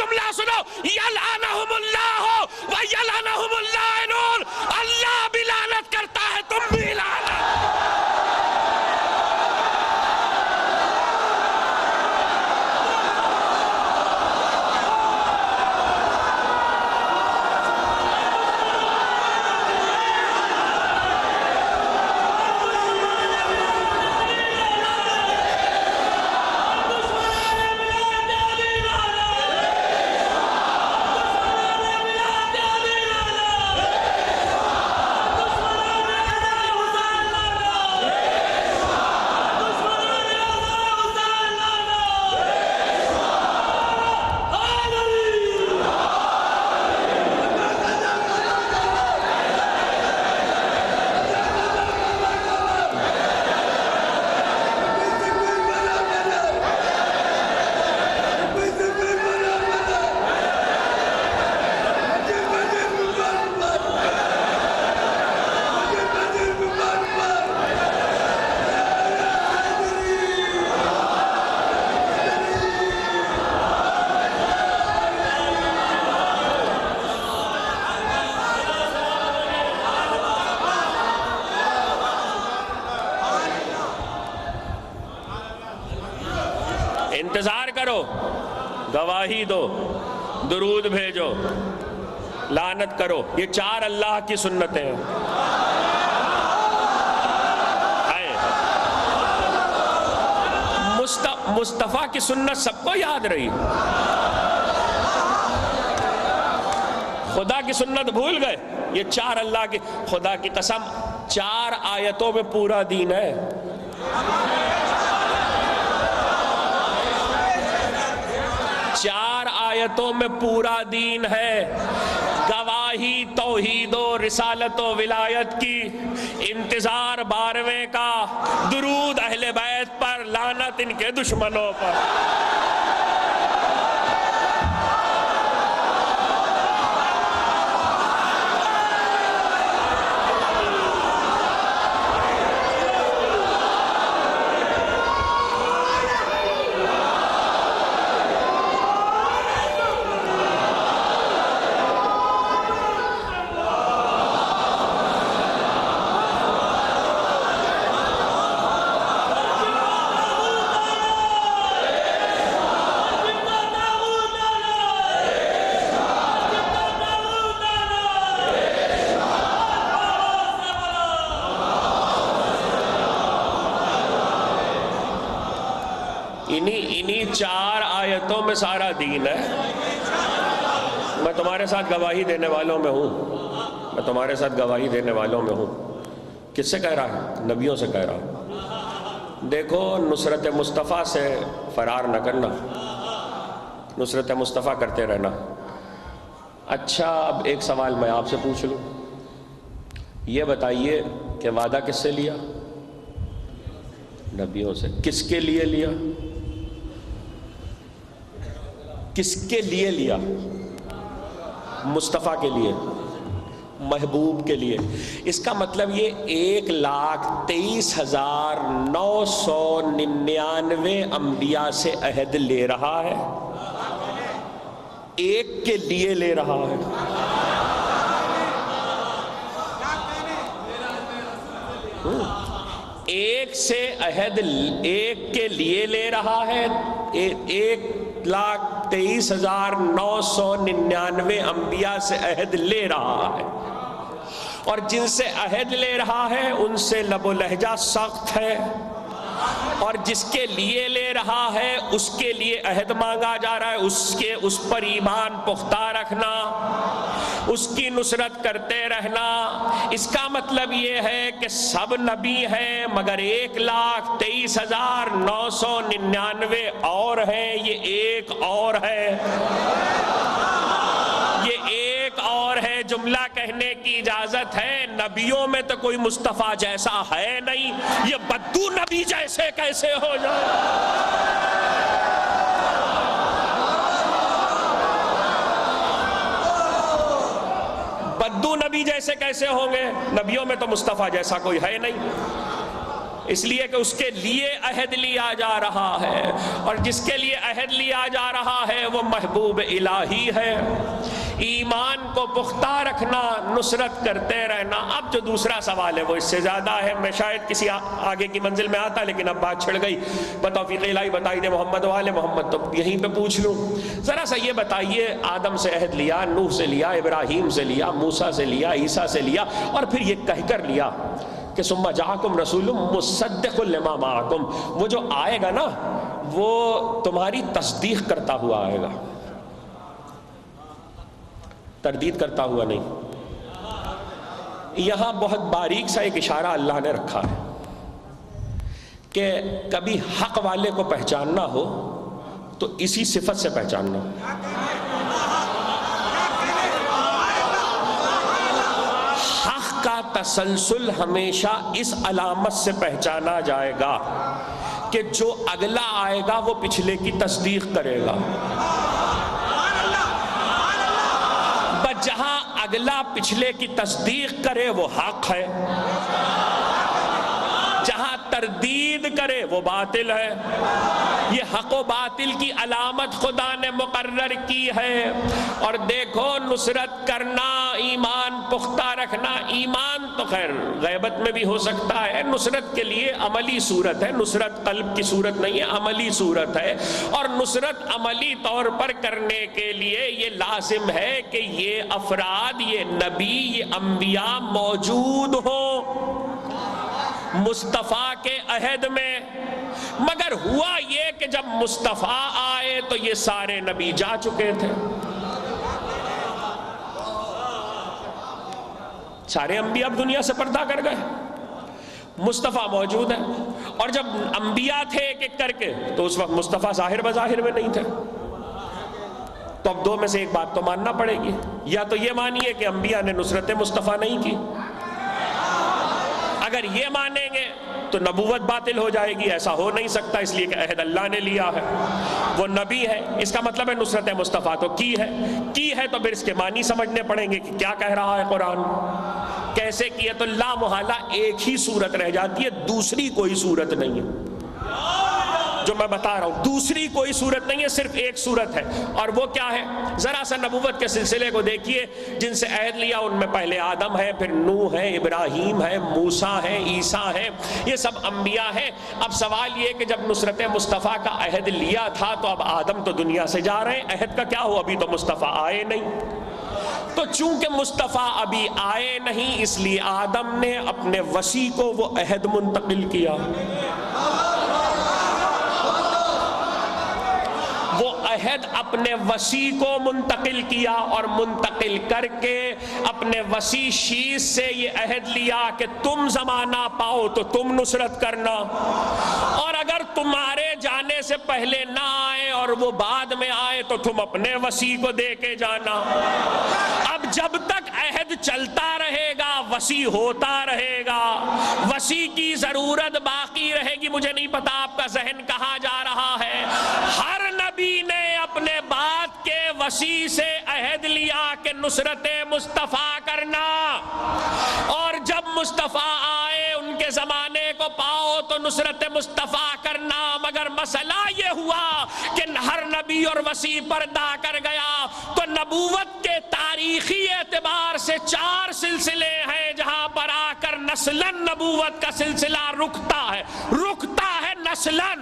انتظار کرو، گواہی دو، درود بھیجو، لعنت کرو، یہ 4 اللہ کی سنتیں ہیں۔ مصطفیٰ کی سنت سب کو یاد رہی، خدا کی سنت بھول گئے؟ یہ 4 اللہ کی، خدا کی قسم 4 آیتوں میں پورا دین ہے۔ 4 آیتوں میں پورا دین ہے، گواہی توحید و رسالت و ولایت کی، انتظار 12ویں کا، درود اہل بیت پر، لعنت ان کے دشمنوں پر۔ انہی 4 آیتوں میں سارا دین ہے۔ میں تمہارے ساتھ گواہی دینے والوں میں ہوں، میں تمہارے ساتھ گواہی دینے والوں میں ہوں۔ کس سے کہہ رہا ہے؟ نبیوں سے کہہ رہا ہوں۔ دیکھو، نصرت مصطفیٰ سے فرار نہ کرنا، نصرت مصطفیٰ کرتے رہنا۔ اچھا، اب ایک سوال میں آپ سے پوچھ لوں، یہ بتائیے کہ وعدہ کس سے لیا؟ نبیوں سے۔ کس کے لیے لیا؟ کس کے لیے لیا؟ مصطفیٰ کے لیے، محبوب کے لیے۔ اس کا مطلب یہ 1,23,999 انبیاء سے عہد لے رہا ہے، ایک کے لیے لے رہا ہے۔ ایک سے عہد ایک کے لیے لے رہا ہے، 1,23,999 انبیاء سے عہد لے رہا ہے، اور جن سے عہد لے رہا ہے ان سے لب و لہجہ سخت ہے، اور جس کے لیے لے رہا ہے اس کے لیے عہد مانگا جا رہا ہے، اس پر ایمان پختہ رکھنا، اس کی نصرت کرتے رہنا۔ اس کا مطلب یہ ہے کہ سب نبی ہیں مگر 1,23,999 اور ہیں، یہ ایک اور ہے، یہ ایک اور ہے۔ جملہ کہنے کی اجازت ہے، نبیوں میں تو کوئی مصطفیٰ جیسا ہے نہیں، یہ بدو نبی جیسے کیسے ہو جائے؟ بدو نبی جیسے کیسے ہوں گے؟ نبیوں میں تو مصطفیٰ جیسا کوئی ہے نہیں، اس لیے کہ اس کے لیے عہد لیا جا رہا ہے، اور جس کے لیے عہد لیا جا رہا ہے وہ محبوب الہی ہے۔ ایمان کو پختہ رکھنا، نصرت کرتے رہنا۔ اب جو دوسرا سوال ہے وہ اس سے زیادہ ہے، میں شاید کسی آگے کی منزل میں آتا، لیکن اب بات چھڑ گئی۔ بتوفیق الہی بتائی دے محمد والے محمد، تو یہیں پہ پوچھ لوں، ذرا سا یہ بتائیے، آدم سے عہد لیا، نوح سے لیا، ابراہیم سے لیا، موسیٰ سے لیا، عیسیٰ سے لیا، اور پھر یہ کہہ کر لیا کہ ثم جاءکم رسول مصدق لما معکم، وہ جو آئے گا نا وہ تمہاری تصدیق کرتا ہوا آئے گا، تردید کرتا ہوا نہیں۔ یہاں بہت باریک سا ایک اشارہ اللہ نے رکھا ہے کہ کبھی حق والے کو پہچاننا ہو تو اسی صفت سے پہچاننا۔ حق کا تسلسل ہمیشہ اس علامت سے پہچانا جائے گا کہ جو اگلا آئے گا وہ پچھلے کی تصدیق کرے گا۔ جہاں اگلا پچھلے کی تصدیق کرے وہ حق ہے، جہاں تردید کرے وہ باطل ہے۔ یہ حق و باطل کی علامت خدا نے مقرر کی ہے۔ اور دیکھو، نصرت کرنا، ایمان پختہ رکھنا. ایمان تو خیر غیبت میں بھی ہو سکتا ہے، نصرت کے لیے عملی صورت ہے، نصرت قلب کی صورت نہیں ہے، عملی صورت ہے. اور نصرت عملی طور پر کرنے کے لیے یہ لازم ہے کہ یہ افراد، یہ نبی، یہ انبیاء موجود ہوں مصطفیٰ کے عہد میں. مگر ہوا یہ کہ جب مصطفیٰ آئے تو یہ سارے نبی جا چکے تھے، سارے انبیاء اب دنیا سے پردہ کر گئے، مصطفیٰ موجود ہے. اور جب انبیاء تھے ایک ایک کر کے تو اس وقت مصطفیٰ ظاہر بظاہر میں نہیں تھے. تو اب دو میں سے ایک بات تو ماننا پڑے گی، یا تو یہ مانیے کہ انبیاء نے نصرت مصطفیٰ نہیں کی. اگر یہ مانیں گے تو نبوت باطل ہو جائے گی، ایسا ہو نہیں سکتا، اس لیے کہ عہد اللہ نے لیا ہے، وہ نبی ہے. اس کا مطلب ہے نصرت مصطفیٰ تو کی ہے تو پھر اس کے معنی سمجھنے پڑیں گے کہ کیا کہہ رہا ہے قرآن، کیسے کی ہے. تو لا محالہ ایک ہی صورت رہ جاتی ہے، دوسری کوئی صورت نہیں ہے. جو میں بتا رہا ہوں دوسری کوئی صورت نہیں ہے، صرف ایک صورت ہے. اور وہ کیا ہے؟ ذرا سا نبوت کے سلسلے کو دیکھیے. جن سے عہد لیا ان میں پہلے آدم ہے، پھر نوح ہے، ابراہیم ہے، موسیٰ ہے، عیسیٰ ہے، یہ سب انبیاء ہیں. اب سوال یہ کہ جب نصرت مصطفیٰ کا عہد لیا تھا تو اب آدم تو دنیا سے جا رہے ہیں، عہد کا کیا ہو؟ ابھی تو مصطفیٰ آئے نہیں. تو چونکہ مصطفیٰ ابھی آئے نہیں، اس لیے آدم نے اپنے وصی کو وہ عہد منتقل کیا. وہ عہد اپنے وصی کو منتقل کیا اور منتقل کر کے اپنے وصی شیش سے یہ عہد لیا کہ تم زمانہ پاؤ تو تم نصرت کرنا، اور اگر تمہارے جانے سے پہلے نہ آئے اور وہ بعد میں آئے تو تم اپنے وصی کو دے کے جانا. اب جب تک عہد چلتا رہے گا وصی ہوتا رہے گا، وصی کی ضرورت باقی رہے گی. مجھے نہیں پتا آپ کا ذہن کہاں جا رہا ہے. ہر نبی نے اپنے بعد کے وصی سے عہد لیا کہ نصرت مصطفیٰ کرنا، اور جب مصطفیٰ آئے ان کے زمانے کو پاؤ تو نصرت مصطفیٰ کرنا. مگر مسئلہ یہ ہوا کہ ہر نبی اور وصی پردہ کر گیا. تو نبوت کے تاریخی اعتبار سے 4 سلسلے ہیں جہاں پر آ کر نسلاً نبوت کا سلسلہ رکتا ہے نسلاً،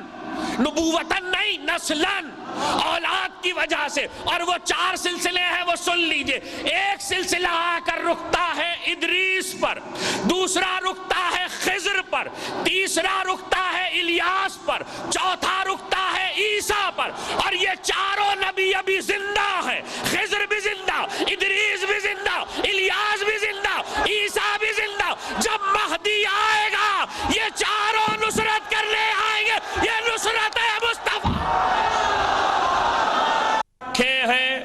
نبوتاً نہیں، نسلاً، اولاد کی وجہ سے. اور وہ 4 سلسلے ہیں، وہ سن لیجئے. ایک سلسلہ آ کر رکتا ہے ادریس پر، دوسرا رکتا ہے خضر پر، تیسرا رکتا ہے الیاس پر، چوتھا رکتا ہے عیسیٰ پر. اور یہ چاروں نبی ابھی زندہ ہیں. خضر بھی زندہ، ادریس بھی زندہ، الیاس بھی زندہ، عیسیٰ بھی زندہ. جب مہدی آئے گا یہ چاروں نصرت کرنے آئیں گے. یہ نصرت مصطفیٰ ہیں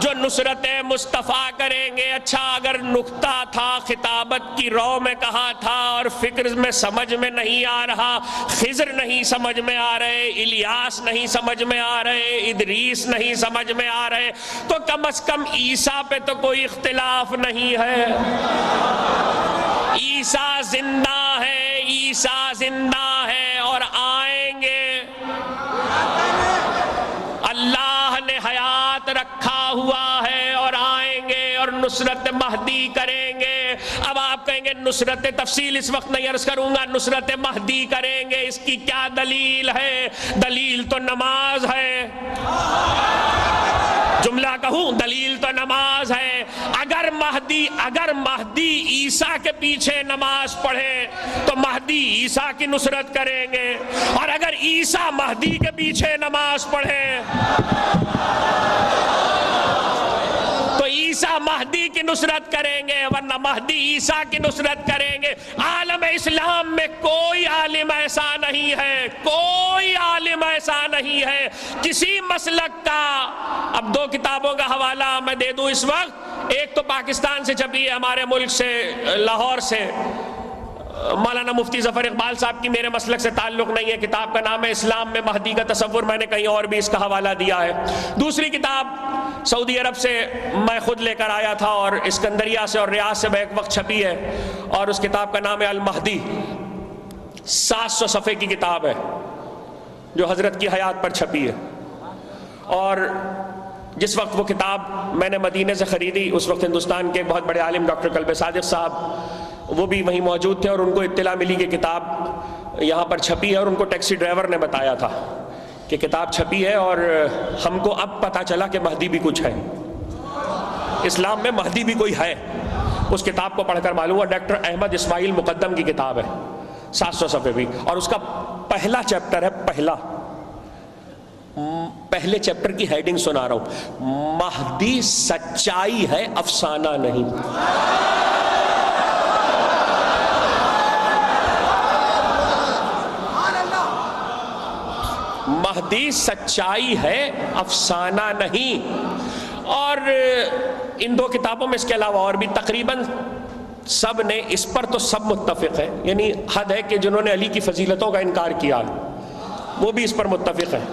جو نصرت مصطفیٰ کریں گے. اچھا اگر نکتہ تھا خطابت کی رو میں کہا تھا اور فکر میں سمجھ میں نہیں آ رہا، خضر نہیں سمجھ میں آ رہے، الیاس نہیں سمجھ میں آ رہے، ادریس نہیں سمجھ میں آ رہے، تو کم از کم عیسیٰ پہ تو کوئی اختلاف نہیں ہے. عیسیٰ زندہ ہے، عیسیٰ زندہ ہے اور آئیں گے. اللہ نے حیات رکھا ہوا ہے اور آئیں گے اور نصرت مہدی کریں گے. اب آپ کہیں گے نصرت، تفصیل اس وقت نہیں عرض کروں گا، نصرت مہدی کریں گے، اس کی کیا دلیل ہے؟ دلیل تو نماز ہے. جملہ کہوں، دلیل تو نماز ہے. اگر مہدی عیسیٰ کے پیچھے نماز پڑھے تو مہدی عیسیٰ کی نصرت کریں گے، اور اگر عیسیٰ مہدی کے پیچھے نماز پڑھے تو عیسیٰ مہدی کی نصرت کریں گے، ورنہ مہدی عیسیٰ کی نصرت کریں گے. عالم اسلام میں کوئی عالم ایسا نہیں ہے، کوئی عالم ایسا نہیں ہے کسی مسلک کا. اب 2 کتابوں کا حوالہ میں دے دوں اس وقت. ایک تو پاکستان سے چھپی ہے، ہمارے ملک سے، لاہور سے، مولانا مفتی ظفر اقبال صاحب کی، میرے مسلک سے تعلق نہیں ہے. کتاب کا نام ہے اسلام میں مہدی کا تصور. میں نے کہیں اور بھی اس کا حوالہ دیا ہے. دوسری کتاب سعودی عرب سے میں خود لے کر آیا تھا اور اسکندریہ سے اور ریاض سے ایک وقت چھپی ہے، اور اس کتاب کا نام ہے المہدی. 700 صفحے کی کتاب ہے جو حضرت کی حیات پر چھپی ہے. اور جس وقت وہ کتاب میں نے مدینے سے خریدی اس وقت ہندوستان کے بہت بڑے عالم ڈاکٹر قلب صادق صاحب وہ بھی وہیں موجود تھے، اور ان کو اطلاع ملی کہ کتاب یہاں پر چھپی ہے، اور ان کو ٹیکسی ڈرائیور نے بتایا تھا کہ کتاب چھپی ہے، اور ہم کو اب پتہ چلا کہ مہدی بھی کچھ ہے، اسلام میں مہدی بھی کوئی ہے۔ اس کتاب کو پڑھ کر معلوم ہوا ڈاکٹر احمد اسماعیل مقدم کی کتاب ہے، 700 صفحے بھی، اور اس کا پہلا چیپٹر ہے، پہلے چیپٹر کی ہیڈنگ سنا رہا ہوں، مہدی سچائی ہے افسانہ نہیں۔ مہدی سچائی ہے افسانہ نہیں۔ اور ان دو کتابوں میں اس کے علاوہ اور بھی تقریباً سب نے اس پر تو سب متفق ہیں، یعنی حد ہے کہ جنہوں نے علی کی فضیلتوں کا انکار کیا وہ بھی اس پر متفق ہیں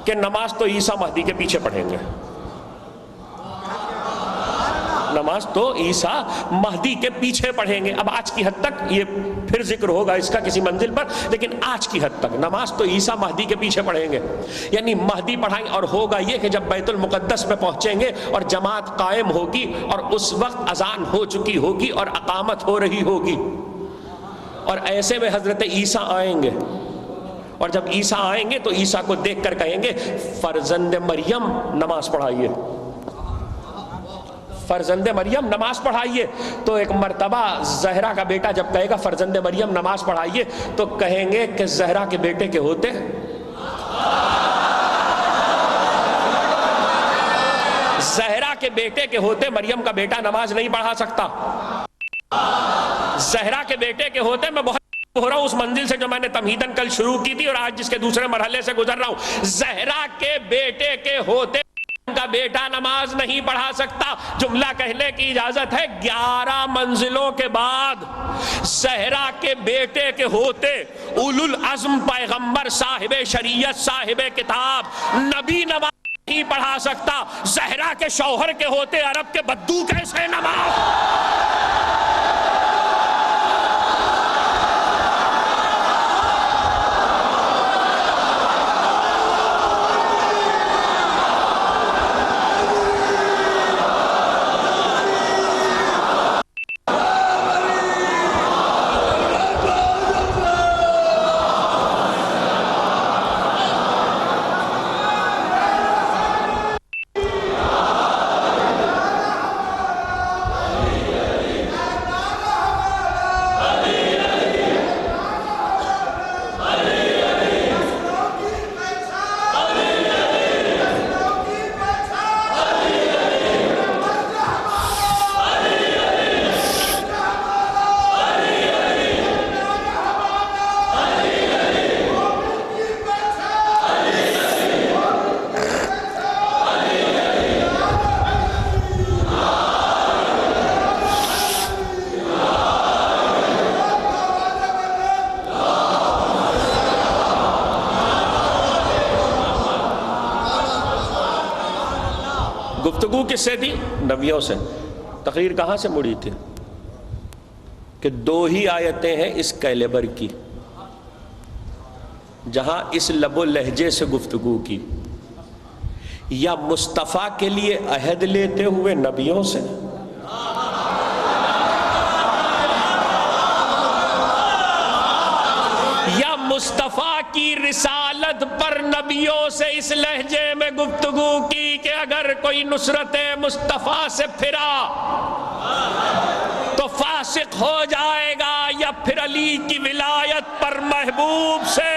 کہ نماز تو عیسیٰ مہدی کے پیچھے پڑھیں گے، نماز تو عیسیٰ مہدی کے پیچھے پڑھیں گے۔ اب آج کی حد تک یہ پھر ذکر ہوگا اس کا کسی منزل پر، لیکن آج کی حد تک نماز تو عیسیٰ مہدی کے پیچھے پڑھیں گے، یعنی مہدی پڑھائیں، اور ہوگا یہ کہ جب بیت المقدس میں پہنچیں گے اور جماعت قائم ہوگی اور اس وقت اذان ہو چکی ہوگی اور اقامت ہو رہی ہوگی، اور ایسے میں حضرت عیسیٰ آئیں گے، اور جب عیسیٰ آئیں گے تو عیسیٰ کو دیکھ کر کہیں گے فرزند مریم نماز پڑھائیے، فرزند مریم نماز پڑھائیے۔ تو ایک مرتبہ زہرا کا بیٹا جب کہے گا فرزند مریم نماز پڑھائیے تو کہیں گے کہ زہرا کے بیٹے کے ہوتے زہرا کے بیٹے کے ہوتے مریم کا بیٹا نماز نہیں پڑھا سکتا، زہرا کے بیٹے کے ہوتے۔ میں بہت ہو رہا ہوں اس منزل سے جو میں نے تمہیداً کل شروع کی تھی اور آج جس کے دوسرے مرحلے سے گزر رہا ہوں، زہرا کے بیٹے کے ہوتے کا بیٹا نماز نہیں پڑھا سکتا۔ جملہ کہنے کی اجازت ہے 11 منزلوں کے بعد زہرا کے بیٹے کے ہوتے اولو العزم پیغمبر صاحب شریعت صاحب کتاب نبی نماز نہیں پڑھا سکتا، زہرا کے شوہر کے ہوتے عرب کے بدو کیسے نماز؟ گفتگو کس سے تھی؟ نبیوں سے۔ تقریر کہاں سے مڑی تھی؟ کہ 2 ہی آیتیں ہیں اس کیلیبر کی جہاں اس لب و لہجے سے گفتگو کی، یا مصطفیٰ کے لیے عہد لیتے ہوئے نبیوں سے، یا مصطفیٰ کی رسالت پر نبیوں سے اس لہجے میں گفتگو کی کہ اگر کوئی نصرت مصطفیٰ سے پھرا تو فاسق ہو جائے گا، یا پھر علی کی ولایت پر محبوب سے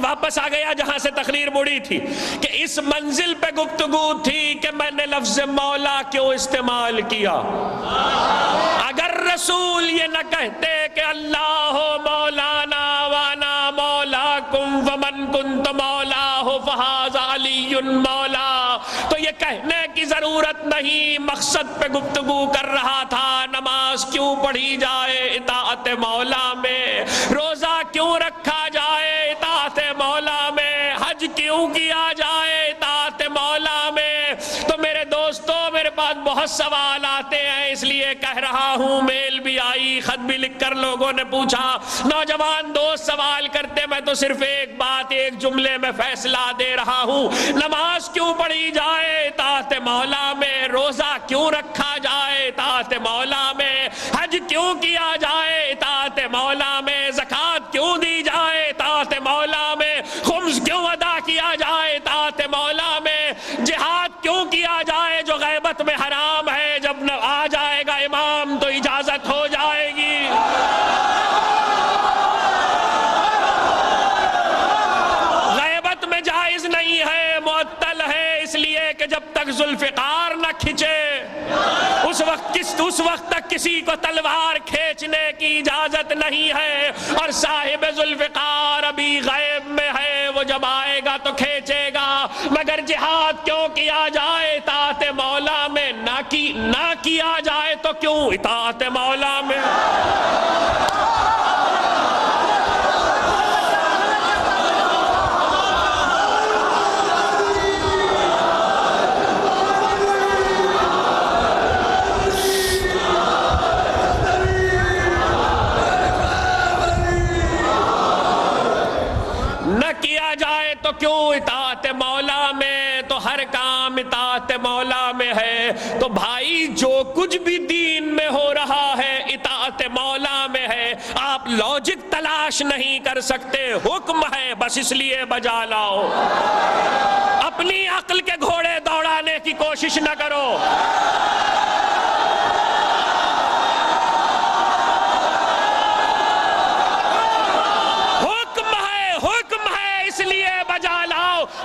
واپس آ گیا جہاں سے تقریر مڑی تھی کہ اس منزل پہ گفتگو تھی کہ میں نے لفظ مولا کیوں استعمال کیا۔ اگر رسول یہ نہ کہتے کہ اللہ مولانا وانا مولاکم ومن کنت مولاه فہذا علی مولا، تو یہ کہنے کی ضرورت نہیں۔ مقصد پہ گفتگو کر رہا تھا، نماز کیوں پڑھی جائے اطاعت مولا میں، روزہ کیوں رکھا جائے اطاعت مولا میں، حج کیوں کیا جائے اطاعت مولا میں۔ تو میرے دوستو، میرے پاس بہت بہت سوال آتے ہیں، اس لیے کہہ رہا ہوں، میل بھی آئی، خط بھی لکھ کر لوگوں نے پوچھا، نوجوان دوست سوال کرتے، میں تو صرف ایک بات، ایک جملے میں فیصلہ دے رہا ہوں، نماز کیوں پڑھی جائے اطاعت مولا میں، روزہ کیوں رکھا جائے اطاعت مولا میں، حج کیوں کیا جائے اطاعت مولا میں، زکوٰۃ کیوں دی جائے اطاعت مولا میں، خمس کیوں ادا کیا جائے اطاعت مولا میں، جہاد کیوں کیا جائے جو غیبت میں حرام ہے، جب نہ آ جائے گا امام تو اجازت ہو جائے گی۔ غیبت میں جائز نہیں ہے، معطل ہے، اس لیے کہ جب تک ذوالفقار نہ کھچے اس وقت تک کسی کو تلوار کھینچنے کی اجازت نہیں ہے، اور صاحب ذوالفقار ابھی غیب میں ہے، وہ جب آئے گا تو کھینچے گا۔ مگر جہاد کیوں کیا جائے اطاعت مولا میں، نہ کیا جائے تو کیوں اطاعت مولا میں؟ تو کیوں اطاعت مولا میں؟ تو ہر کام اطاعت مولا میں ہے۔ تو بھائی جو کچھ بھی دین میں ہو رہا ہے اطاعت مولا میں ہے، آپ لاجک تلاش نہیں کر سکتے، حکم ہے، بس اس لیے بجا لاؤ۔ اپنی عقل کے گھوڑے دوڑانے کی کوشش نہ کرو۔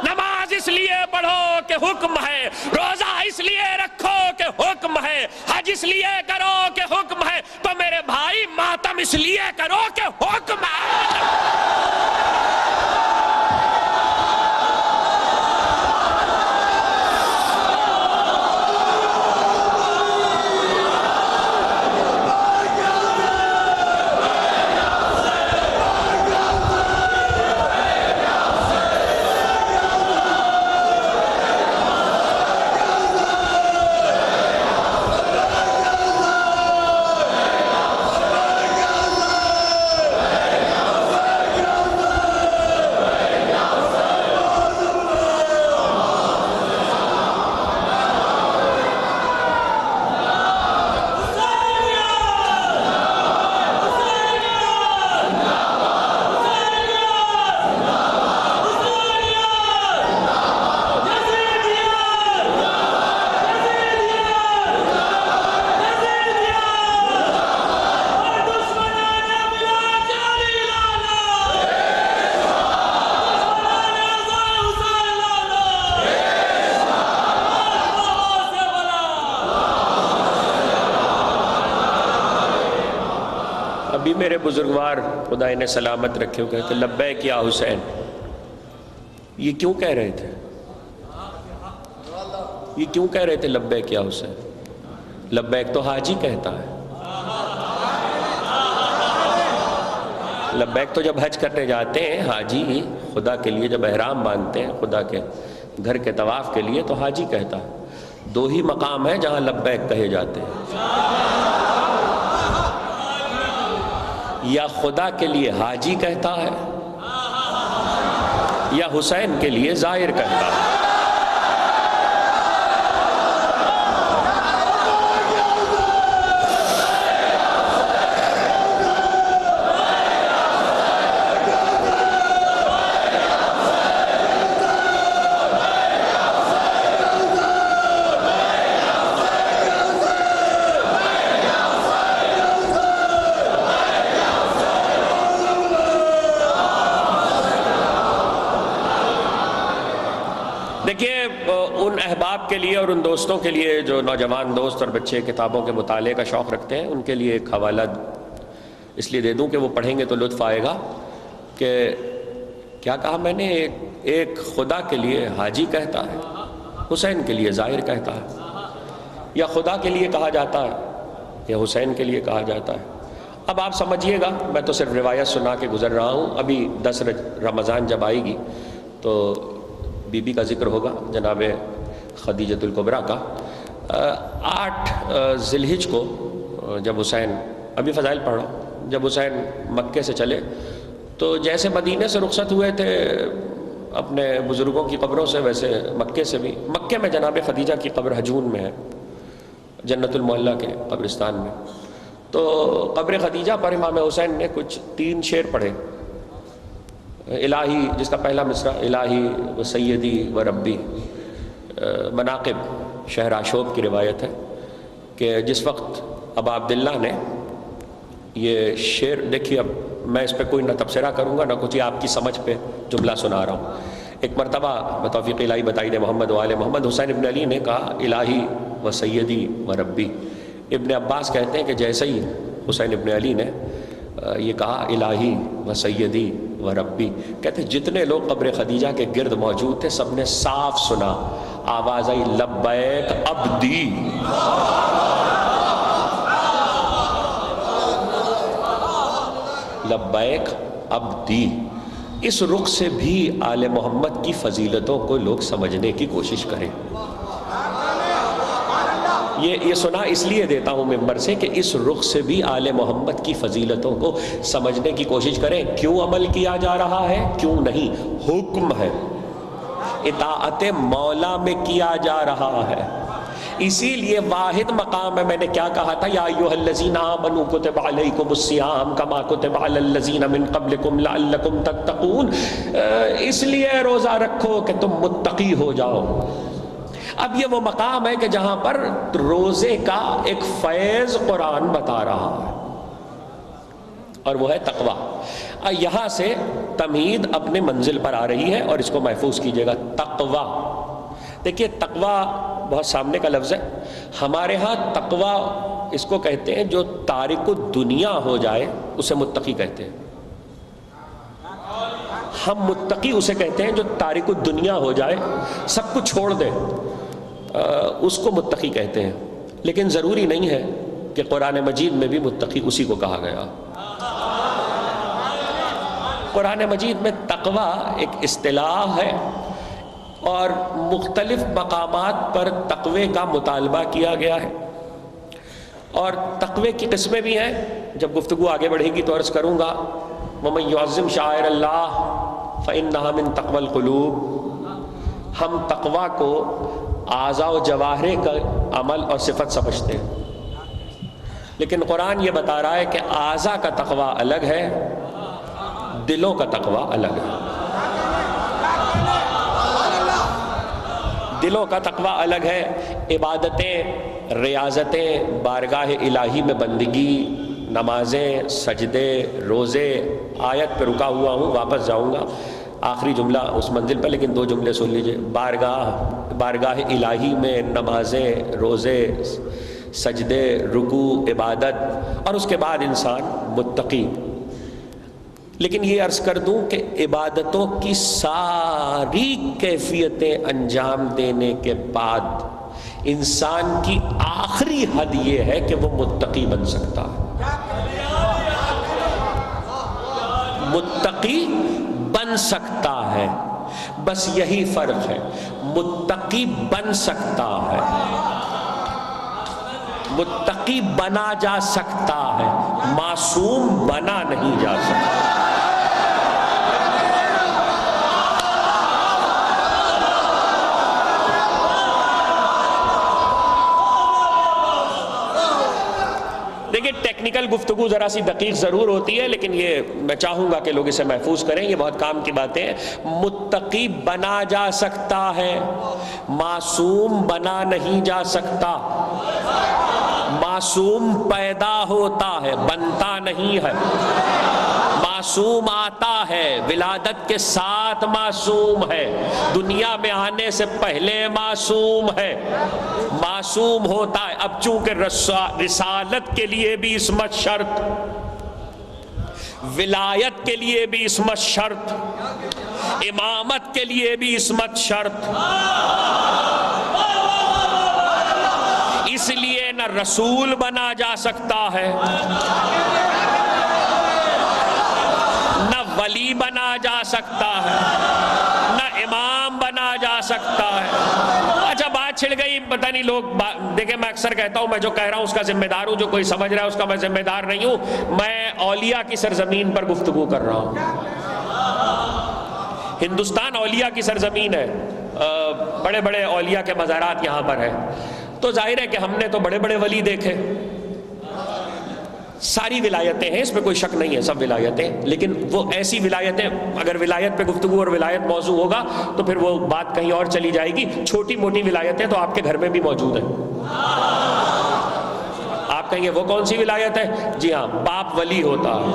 نماز اس لیے پڑھو کہ حکم ہے، روزہ اس لیے رکھو کہ حکم ہے، حج اس لیے کرو کہ حکم ہے، تو میرے بھائی ماتم اس لیے کرو کہ حکم ہے۔ ابھی میرے بزرگوار خدا انہیں سلامت رکھے، وہ کہتے لبیک یا حسین۔ یہ کیوں کہہ رہے تھے؟ یہ کیوں کہہ رہے تھے لبیک یا حسین؟ لبیک تو حاجی کہتا ہے۔ لبیک تو جب حج کرنے جاتے ہیں حاجی، خدا کے لیے جب احرام باندھتے ہیں خدا کے گھر کے طواف کے لیے، تو حاجی کہتا ہے۔ دو ہی مقام ہے جہاں لبیک کہے جاتے ہیں، یا خدا کے لیے حاجی کہتا ہے یا حسین کے لیے زائر کہتا ہے۔ دیکھیے، ان احباب کے لیے اور ان دوستوں کے لیے جو نوجوان دوست اور بچے کتابوں کے مطالعے کا شوق رکھتے ہیں، ان کے لیے ایک حوالہ اس لیے دے دوں کہ وہ پڑھیں گے تو لطف آئے گا کہ کیا کہا میں نے، ایک خدا کے لیے حاجی کہتا ہے، حسین کے لیے زائر کہتا ہے، یا خدا کے لیے کہا جاتا ہے یا حسین کے لیے کہا جاتا ہے۔ اب آپ سمجھیے گا، میں تو صرف روایت سنا کے گزر رہا ہوں۔ ابھی 10 رمضان جب آئے گی تو بی بی کا ذکر ہوگا، جناب خدیجۃ الکبریٰ کا، 8 ذی الحجہ کو جب حسین، ابھی فضائل پڑھ رہا ہوں، جب حسین مکے سے چلے تو جیسے مدینے سے رخصت ہوئے تھے اپنے بزرگوں کی قبروں سے، ویسے مکے سے بھی، مکے میں جناب خدیجہ کی قبر ہجون میں ہے، جنت المعلیٰ کے قبرستان میں، تو قبر خدیجہ پر امام حسین نے کچھ 3 شعر پڑھے، الہی، جس کا پہلا مصرع الہی و سیدی و ربی، مناقب شہر عاشوب کی روایت ہے کہ جس وقت ابا عبداللہ نے یہ شعر، دیکھیے اب میں اس پہ کوئی نہ تبصرہ کروں گا نہ کچھ، آپ کی سمجھ پہ جملہ سنا رہا ہوں۔ ایک مرتبہ بتوفیق الہی بتائی دے محمد و آل محمد، حسین ابن علی نے کہا الہی و سیدی و ربی۔ ابن عباس کہتے ہیں کہ جیسے ہی حسین ابن علی نے یہ کہا الہی و سیدی و ربی، کہتے ہیں جتنے لوگ قبر خدیجہ کے گرد موجود تھے سب نے صاف سنا، آواز آئی لبیک عبدی، لبیک عبدی۔ اس رخ سے بھی آل محمد کی فضیلتوں کو لوگ سمجھنے کی کوشش کریں۔ یہ سنا اس لیے دیتا ہوں ممبر سے کہ اس رخ سے بھی آل محمد کی فضیلتوں کو سمجھنے کی کوشش کریں۔ کیوں عمل کیا جا رہا ہے، کیوں نہیں، حکم ہے، اطاعت مولا میں کیا جا رہا ہے۔ اسی لیے واحد مقام میں نے کیا کہا تھا، یا ایھا الذین آمنوا کتب علیکم الصیام کما کتب علی الذین من قبلکم لعلکم تتقون، اس لیے روزہ رکھو کہ تم متقی ہو جاؤ۔ اب یہ وہ مقام ہے کہ جہاں پر روزے کا ایک فیض قرآن بتا رہا ہے، اور وہ ہے تقویٰ۔ یہاں سے تمہید اپنے منزل پر آ رہی ہے اور اس کو محفوظ کیجئے گا، تقویٰ۔ دیکھیے تقویٰ بہت سامنے کا لفظ ہے، ہمارے ہاں تقویٰ اس کو کہتے ہیں جو تارک الدنیا ہو جائے اسے متقی کہتے ہیں، ہم متقی اسے کہتے ہیں جو تارک الدنیا ہو جائے، سب کچھ چھوڑ دے، اس کو متقی کہتے ہیں۔ لیکن ضروری نہیں ہے کہ قرآن مجید میں بھی متقی اسی کو کہا گیا۔ قرآن مجید میں تقویٰ ایک اصطلاح ہے اور مختلف مقامات پر تقوی کا مطالبہ کیا گیا ہے، اور تقوی کی قسمیں بھی ہیں، جب گفتگو آگے بڑھے گی تو عرض کروں گا وَمَن يُعَظِّمْ شَعَائِرَ اللَّهِ فَإِنَّهَا مِن تَقْوَى الْقُلُوبِ، ہم تقویٰ کو اعضاء و جواہر کا عمل اور صفت سمجھتے ہیں، لیکن قرآن یہ بتا رہا ہے کہ اعضاء کا تقویٰ الگ ہے، دلوں کا تقویٰ الگ ہے۔ دلوں کا تقویٰ الگ ہے، عبادتیں، ریاضتیں، بارگاہ الہی میں بندگی، نمازیں، سجدے، روزے، آیت پہ رکا ہوا ہوں، واپس جاؤں گا آخری جملہ اس منزل پر، لیکن 2 جملے سن لیجئے۔ بارگاہ الہی میں نمازیں، روزے، سجدے، رکوع، عبادت، اور اس کے بعد انسان متقی۔ لیکن یہ عرض کر دوں کہ عبادتوں کی ساری کیفیتیں انجام دینے کے بعد انسان کی آخری حد یہ ہے کہ وہ متقی بن سکتا ہے، متقی بن سکتا ہے، بس یہی فرق ہے، متقی بن سکتا ہے، متقی بنا جا سکتا ہے، معصوم بنا نہیں جا سکتا۔ دیکھیں ٹیکنیکل گفتگو ذرا سی دقیق ضرور ہوتی ہے، لیکن یہ میں چاہوں گا کہ لوگ اسے محفوظ کریں، یہ بہت کام کی باتیں ہیں۔ متقی بنا جا سکتا ہے، معصوم بنا نہیں جا سکتا۔ معصوم پیدا ہوتا ہے، بنتا نہیں ہے۔ معصوم آتا ہے، ولادت کے ساتھ معصوم ہے، دنیا میں آنے سے پہلے معصوم ہے، معصوم ہوتا ہے۔ اب چونکہ رسالت کے لیے بھی عصمت شرط، ولایت کے لیے بھی عصمت شرط، امامت کے لیے بھی عصمت شرط، اس لیے نہ رسول بنا جا سکتا ہے، نہ ولی بنا جا سکتا ہے، نہ امام بنا جا سکتا ہے۔ اچھا بات چھڑ گئی پتہ نہیں لوگ دیکھیں میں اکثر کہتا ہوں میں جو کہہ رہا ہوں اس کا ذمہ دار ہوں، جو کوئی سمجھ رہا ہے اس کا میں ذمہ دار نہیں ہوں. میں اولیاء کی سرزمین پر گفتگو کر رہا ہوں. ہندوستان اولیاء کی سرزمین ہے، بڑے بڑے اولیاء کے مزارات یہاں پر ہیں. تو ظاہر ہے کہ ہم نے تو بڑے بڑے ولی دیکھے، ساری ولایتیں ہیں، اس میں کوئی شک نہیں ہے، سب ولایتیں، لیکن وہ ایسی ولایتیں، اگر ولایت پہ گفتگو اور ولایت موضوع ہوگا تو پھر وہ بات کہیں اور چلی جائے گی. چھوٹی موٹی ولایتیں تو آپ کے گھر میں بھی موجود ہیں. آپ کہیں گے وہ کون سی ولایت ہے؟ جی ہاں، باپ ولی ہوتا ہے.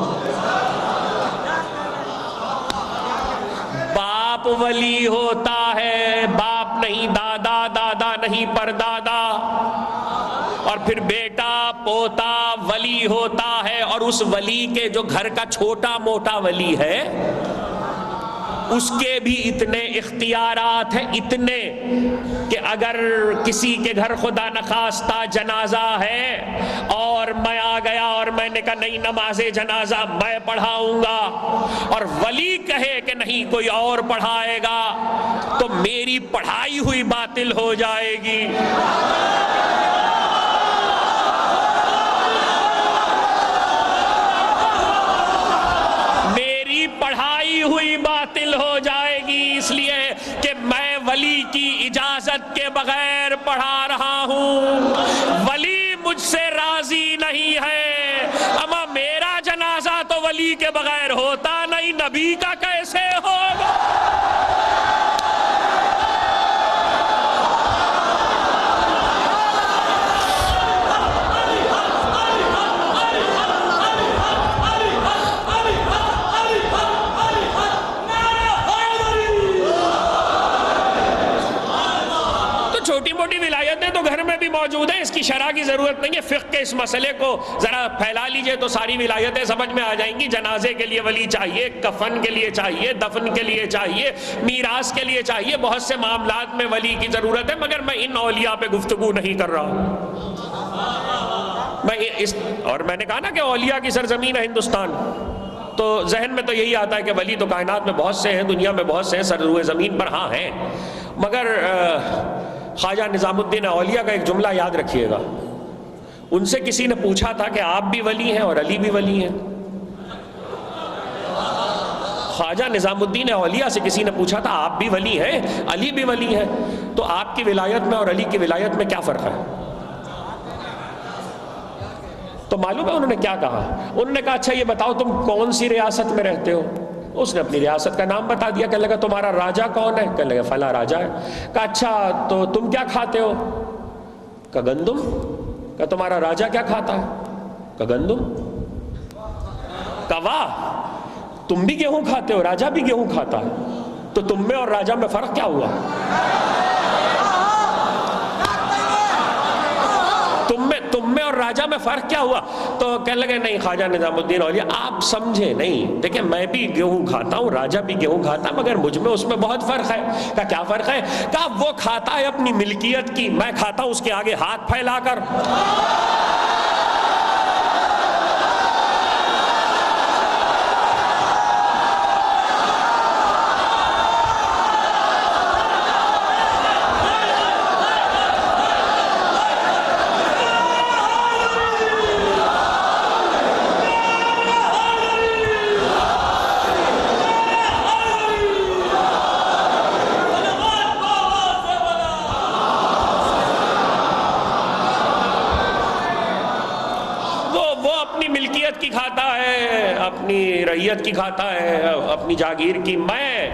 باپ ولی ہوتا ہے، باپ نہیں، دادا، دادا نہیں پردادا. اور پھر بیٹا پوتا ولی ہوتا ہے، اور اس ولی کے جو گھر کا چھوٹا موٹا ولی ہے اس کے بھی اتنے اختیارات ہیں، اتنے کہ اگر کسی کے گھر خدا نخواستہ جنازہ ہے اور میں آ گیا اور میں نے کہا نہیں نماز جنازہ میں پڑھاؤں گا، اور ولی کہے کہ نہیں کوئی اور پڑھائے گا، تو میری پڑھائی ہوئی باطل ہو جائے گی. پڑھائی ہوئی باطل ہو جائے گی، اس لیے کہ میں ولی کی اجازت کے بغیر پڑھا رہا ہوں. ولی مجھ سے راضی نہیں ہے، اما میرا جنازہ تو ولی کے بغیر ہوتا نہیں، نبی کا کیسے ہوگا؟ چھوٹی موٹی ولایتیں تو گھر میں بھی موجود ہیں، اس کی شرح کی ضرورت نہیں ہے. فقہ کے اس مسئلے کو ذرا پھیلا لیجئے تو ساری ولایتیں سمجھ میں آ جائیں گی. جنازے کے لیے ولی چاہیے، کفن کے لیے چاہیے، دفن کے لیے چاہیے، میراث کے لیے چاہیے، بہت سے معاملات میں ولی کی ضرورت ہے. مگر میں ان اولیاء پہ گفتگو نہیں کر رہا ہوں. اور میں نے کہا نا کہ اولیاء کی سرزمین ہے ہندوستان، تو ذہن میں تو یہی آتا ہے کہ ولی تو کائنات میں بہت سے ہیں، دنیا میں بہت سے ہیں، سر روئے زمین پر ہاں ہیں. مگر خواجہ نظام الدین اولیاء کا ایک جملہ یاد رکھیے گا. ان سے کسی نے پوچھا تھا کہ آپ بھی ولی ہیں اور علی بھی ولی ہیں. خواجہ نظام الدین اولیاء سے کسی نے پوچھا تھا آپ بھی ولی ہیں، علی بھی ولی ہیں، تو آپ کی ولایت میں اور علی کی ولایت میں کیا فرق ہے؟ تو معلوم ہے انہوں نے کیا کہا؟ انہوں نے کہا اچھا یہ بتاؤ تم کون سی ریاست میں رہتے ہو؟ اس نے اپنی ریاست کا نام بتا دیا. کہنے لگا تمہارا راجہ کون ہے؟ کہنے لگا فلاں راجہ ہے. کہا اچھا تو تم کیا کھاتے ہو؟ کہا گندم. کہا تمہارا راجہ کیا کھاتا ہے؟ کہا گندم. کہا واہ تم بھی گیہوں کھاتے ہو، راجہ بھی گیہوں کھاتا ہے، تو تم میں اور راجہ میں فرق کیا ہوا؟ تم میں اور راجہ میں فرق کیا ہوا؟ تو کہنے لگے نہیں خواجہ نظام الدین اولیاء آپ سمجھے نہیں، دیکھیں میں بھی گیہوں کھاتا ہوں، راجہ بھی گیہوں کھاتا ہے، مگر مجھ میں اس میں بہت فرق ہے. کہا کیا فرق ہے؟ کہا وہ کھاتا ہے اپنی ملکیت کی، میں کھاتا ہوں اس کے آگے ہاتھ پھیلا کر. کی کھاتا ہے، اپنی رعیت کی کھاتا ہے، اپنی جاگیر کی. میں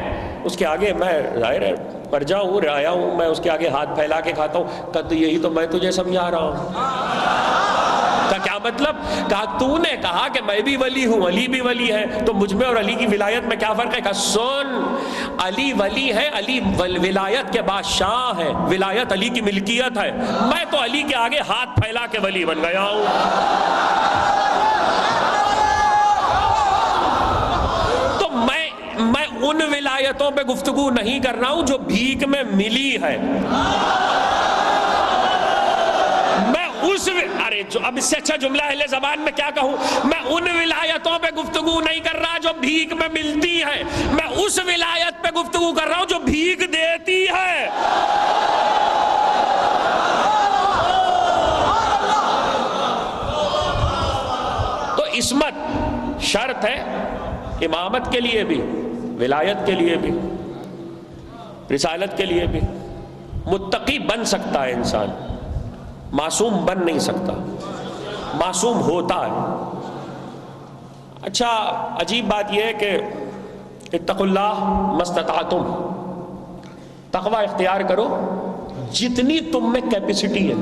اس کے آگے میں ظاہر ہے پرجا ہوں، رعایا ہوں، میں اس کے آگے ہاتھ پھیلا کے کھاتا ہوں. کہا تو یہی تو میں تجھے سمجھا رہا ہوں. کا کیا مطلب؟ کہا تو نے کہا کہ میں بھی ولی ہوں، علی بھی ولی ہے، تو مجھ میں اور علی کی ولایت میں کیا فرق ہے؟ کہا سن، علی ولی ہے، علی ولایت کے بادشاہ ہے، ولایت علی کی ملکیت ہے، میں تو علی کے آگے ہاتھ پھیلا کے ولی بن گیا ہوں. میں ان ولایتوں پہ گفتگو نہیں کر رہا ہوں جو بھیک میں ملی ہے. میں اس ارے اب اس سے اچھا جملہ اہل زبان میں کیا کہوں؟ میں ان ولایتوں پہ گفتگو نہیں کر رہا جو بھیک میں ملتی ہے، میں اس ولایت پہ گفتگو کر رہا ہوں جو بھیک دیتی ہے. ہدایت ہے امامت کے لیے بھی، ولایت کے لیے بھی، رسالت کے لیے بھی۔ متقی بن سکتا ہے انسان، معصوم بن نہیں سکتا، معصوم ہوتا ہے۔ اچھا عجیب بات یہ ہے کہ اتقوا اللہ مستطعتم، تقوی اختیار کرو جتنی تم میں کیپیسٹی ہے۔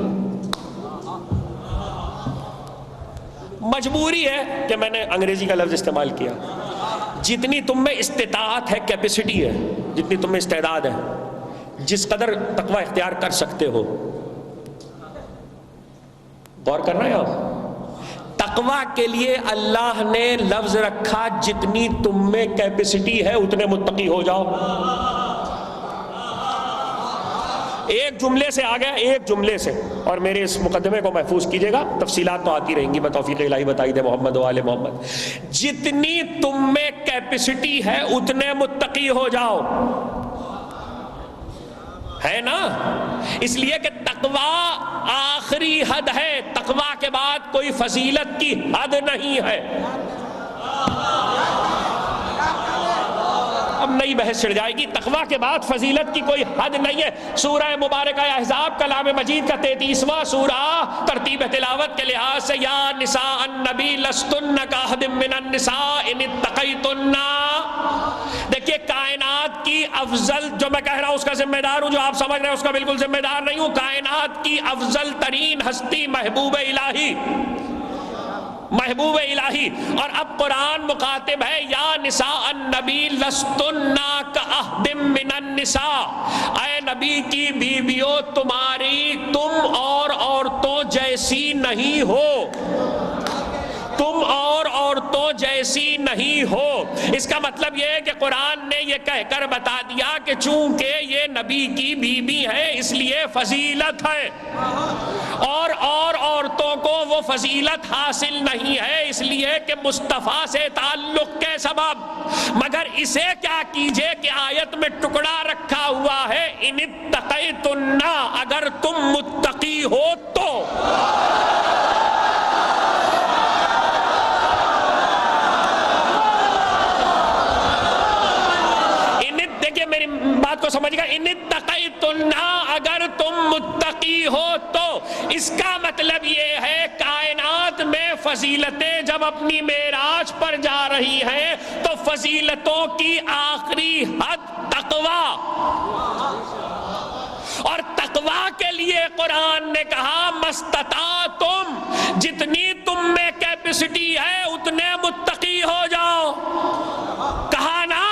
مجبوری ہے کہ میں نے انگریزی کا لفظ استعمال کیا، جتنی تم میں استطاعت ہے، کیپیسٹی ہے، جتنی تم میں استعداد ہے، جس قدر تقوی اختیار کر سکتے ہو۔ غور کر رہے ہیں آپ؟ تقوی کے لیے اللہ نے لفظ رکھا جتنی تم میں کیپیسٹی ہے اتنے متقی ہو جاؤ۔ ایک جملے سے آ گیا، ایک جملے سے، اور میرے اس مقدمے کو محفوظ کیجئے گا، تفصیلات تو آتی رہیں گی، بتوفیق الہی بتائی دے محمد و آل محمد۔ جتنی تم میں کیپیسٹی ہے اتنے متقی ہو جاؤ، ہے نا؟ اس لیے کہ تقوی آخری حد ہے، تقوی کے بعد کوئی فضیلت کی حد نہیں ہے۔ اب نئی بحث چھڑ جائے گی، تقوی کے بعد فضیلت کی کوئی حد نہیں ہے۔ سورہ مبارکہ احزاب کلام مجید کا 33واں سورہ، ترتیب تلاوت کے لحاظ سے یا نساء النبی لستن کاحد من النساء ان اتقیتن۔ دیکھیے کائنات کی افضل، جو میں کہہ رہا ہوں اس کا ذمہ دار ہوں، جو آپ سمجھ رہے ہیں اس کا بالکل ذمہ دار نہیں ہوں۔ کائنات کی افضل ترین ہستی محبوب الہی، محبوب الہی، اور اب قرآن مخاطب ہے یا نساء النبی لستن کاحد من النساء، اے نبی کی بیویوں تم اور عورتوں جیسی نہیں ہو، تم اور عورتوں جیسی نہیں ہو۔ اس کا مطلب یہ ہے کہ قرآن نے یہ کہہ کر بتا دیا کہ چونکہ یہ نبی کی بیوی ہے اس لیے فضیلت ہے، اور عورتوں کو وہ فضیلت حاصل نہیں ہے اس لیے کہ مصطفیٰ سے تعلق کے سبب۔ مگر اسے کیا کیجئے کہ آیت میں ٹکڑا رکھا ہوا ہے ان اتقیتن، اگر تم متقی ہو تو۔ دیکھیے میری بات کو سمجھ گا، ان اتقیتن، اگر تم متقی ہو تو۔ اس کا مطلب یہ ہے کائنات میں فضیلتیں جب اپنی معراج پر جا رہی ہیں تو فضیلتوں کی آخری حد تقوی، اور تقوی کے لیے قرآن نے کہا مستطعتم، جتنی تم میں کیپیسٹی ہے اتنے متقی ہو جاؤ۔ کہا نا،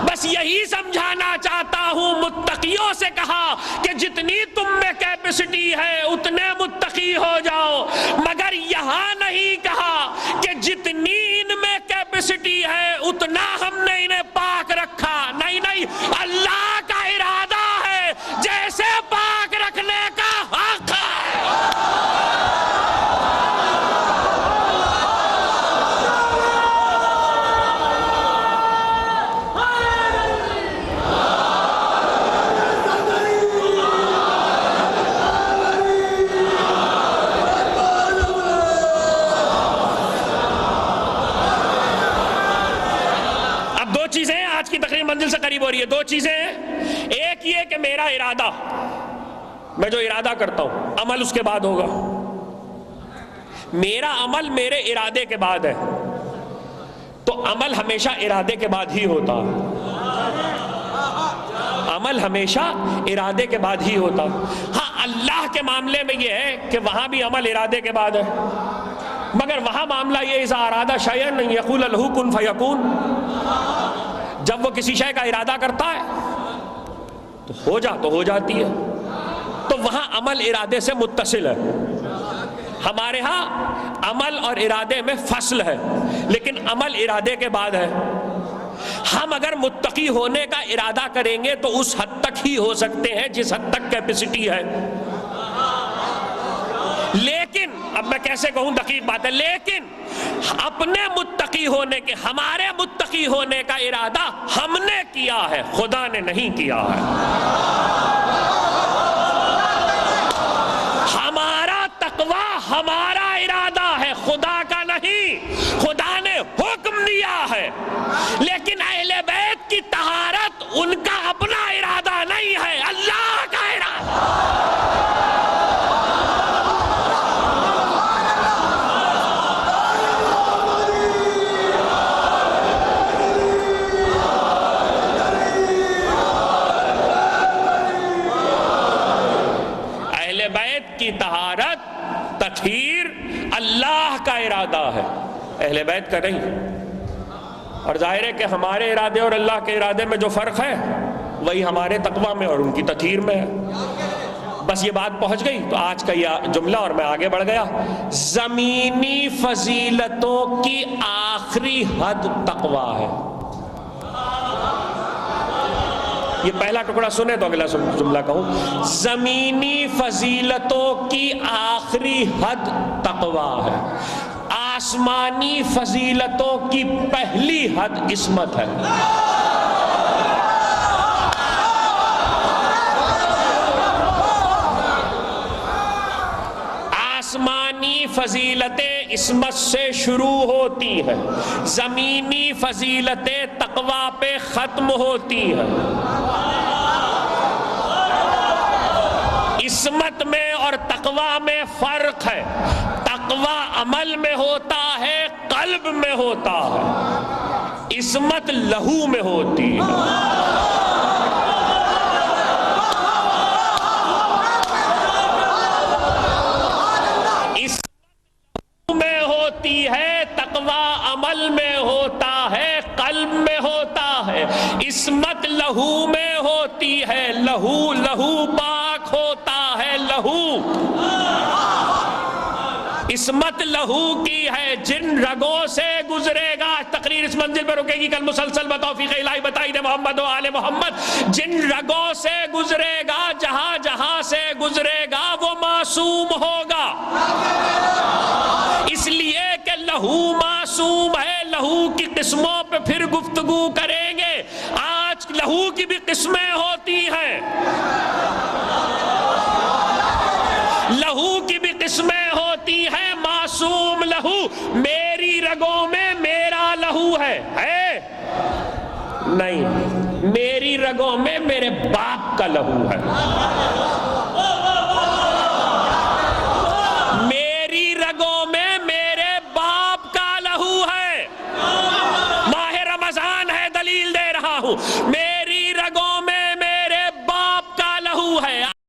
بس یہی سمجھانا چاہتا ہوں، متقیوں سے کہا کہ جتنی تم میں کیپیسٹی ہے اتنے متقی ہو جاؤ، مگر یہاں نہیں کہا کہ جتنی ان میں کیپیسٹی ہے اتنا ہم نے انہیں پاک رکھا۔ نہیں نہیں، اللہ کا ارادہ ہے جیسے پاک رکھنے کا حق ہے۔ کی تقریر منزل سے قریب ہو رہی ہے۔ دو چیزیں ہیں، ایک یہ کہ میرا ارادہ، میں جو ارادہ کرتا ہوں عمل اس کے بعد ہوگا، میرا عمل میرے ارادے کے بعد ہے، تو عمل ہمیشہ ارادے کے بعد ہی ہوتا، عمل ہمیشہ ارادے کے بعد ہی ہوتا۔ ہاں اللہ کے معاملے میں یہ ہے کہ وہاں بھی عمل ارادے کے بعد ہے، مگر وہاں معاملہ یہ اذا ارادہ شیئا یقول لہ کن فیکون، جب وہ کسی شے کا ارادہ کرتا ہے تو ہو جاتی ہے، تو وہاں عمل ارادے سے متصل ہے۔ ہمارے ہاں عمل اور ارادے میں فصل ہے، لیکن عمل ارادے کے بعد ہے۔ ہم اگر متقی ہونے کا ارادہ کریں گے تو اس حد تک ہی ہو سکتے ہیں جس حد تک کیپیسٹی ہے، لیکن اب میں کیسے کہوں، دقیق بات ہے، لیکن اپنے متقی ہونے کے، ہمارے متقی ہونے کا ارادہ ہم نے کیا ہے، خدا نے نہیں کیا ہے۔ ہمارا تقوی ہمارا ارادہ ہے، خدا کا نہیں۔ خدا نے حکم دیا طہارت تطہیر اللہ کا ارادہ ہے، اہل بیت کا نہیں۔ اور ظاہر ہے کہ ہمارے ارادے اور اللہ کے ارادے میں جو فرق ہے وہی ہمارے تقویٰ میں اور ان کی تطہیر میں ہے۔ بس یہ بات پہنچ گئی تو آج کا یہ جملہ، اور میں آگے بڑھ گیا، زمینی فضیلتوں کی آخری حد تقویٰ ہے۔ یہ پہلا ٹکڑا سنے تو اگلا جملہ کہوں، زمینی فضیلتوں کی آخری حد تقویٰ ہے، آسمانی فضیلتوں کی پہلی حد عصمت ہے۔ آسمانی فضیلتیں عصمت سے شروع ہوتی ہیں، زمینی فضیلتیں تقویٰ پہ ختم ہوتی ہیں۔ عصمت میں اور تقویٰ میں فرق ہے، تقویٰ عمل میں ہوتا ہے، قلب میں ہوتا ہے، عصمت لہو میں ہوتی ہے۔ عمل میں ہوتا ہے، قلب میں ہوتا ہے، عصمت لہو میں ہوتی ہے، لہو لہو پاک ہوتا ہے، لہو عصمت لہو کی ہے، جن رگوں سے گزرے گا، تقریر اس منزل پہ رکے گی کل مسلسل بتوفیق الہی بتائی دے محمد و آل محمد، جن رگوں سے گزرے گا، جہاں جہاں سے گزرے گا وہ معصوم ہوگا، اس لیے کہ لہو معصوم ہے۔ لہو کی قسموں پہ پھر گفتگو کریں گے، آج لہو کی بھی قسمیں ہوتی ہیں، لہو کی بھی قسمیں ہوتی ہیں، معصوم لہو، میری رگوں میں میرا لہو ہے نہیں، میری رگوں میں میرے باپ کا لہو ہے، میری رگوں میں میرے باپ کا لہو ہے۔ ماہ رمضان ہے، دلیل دے رہا ہوں،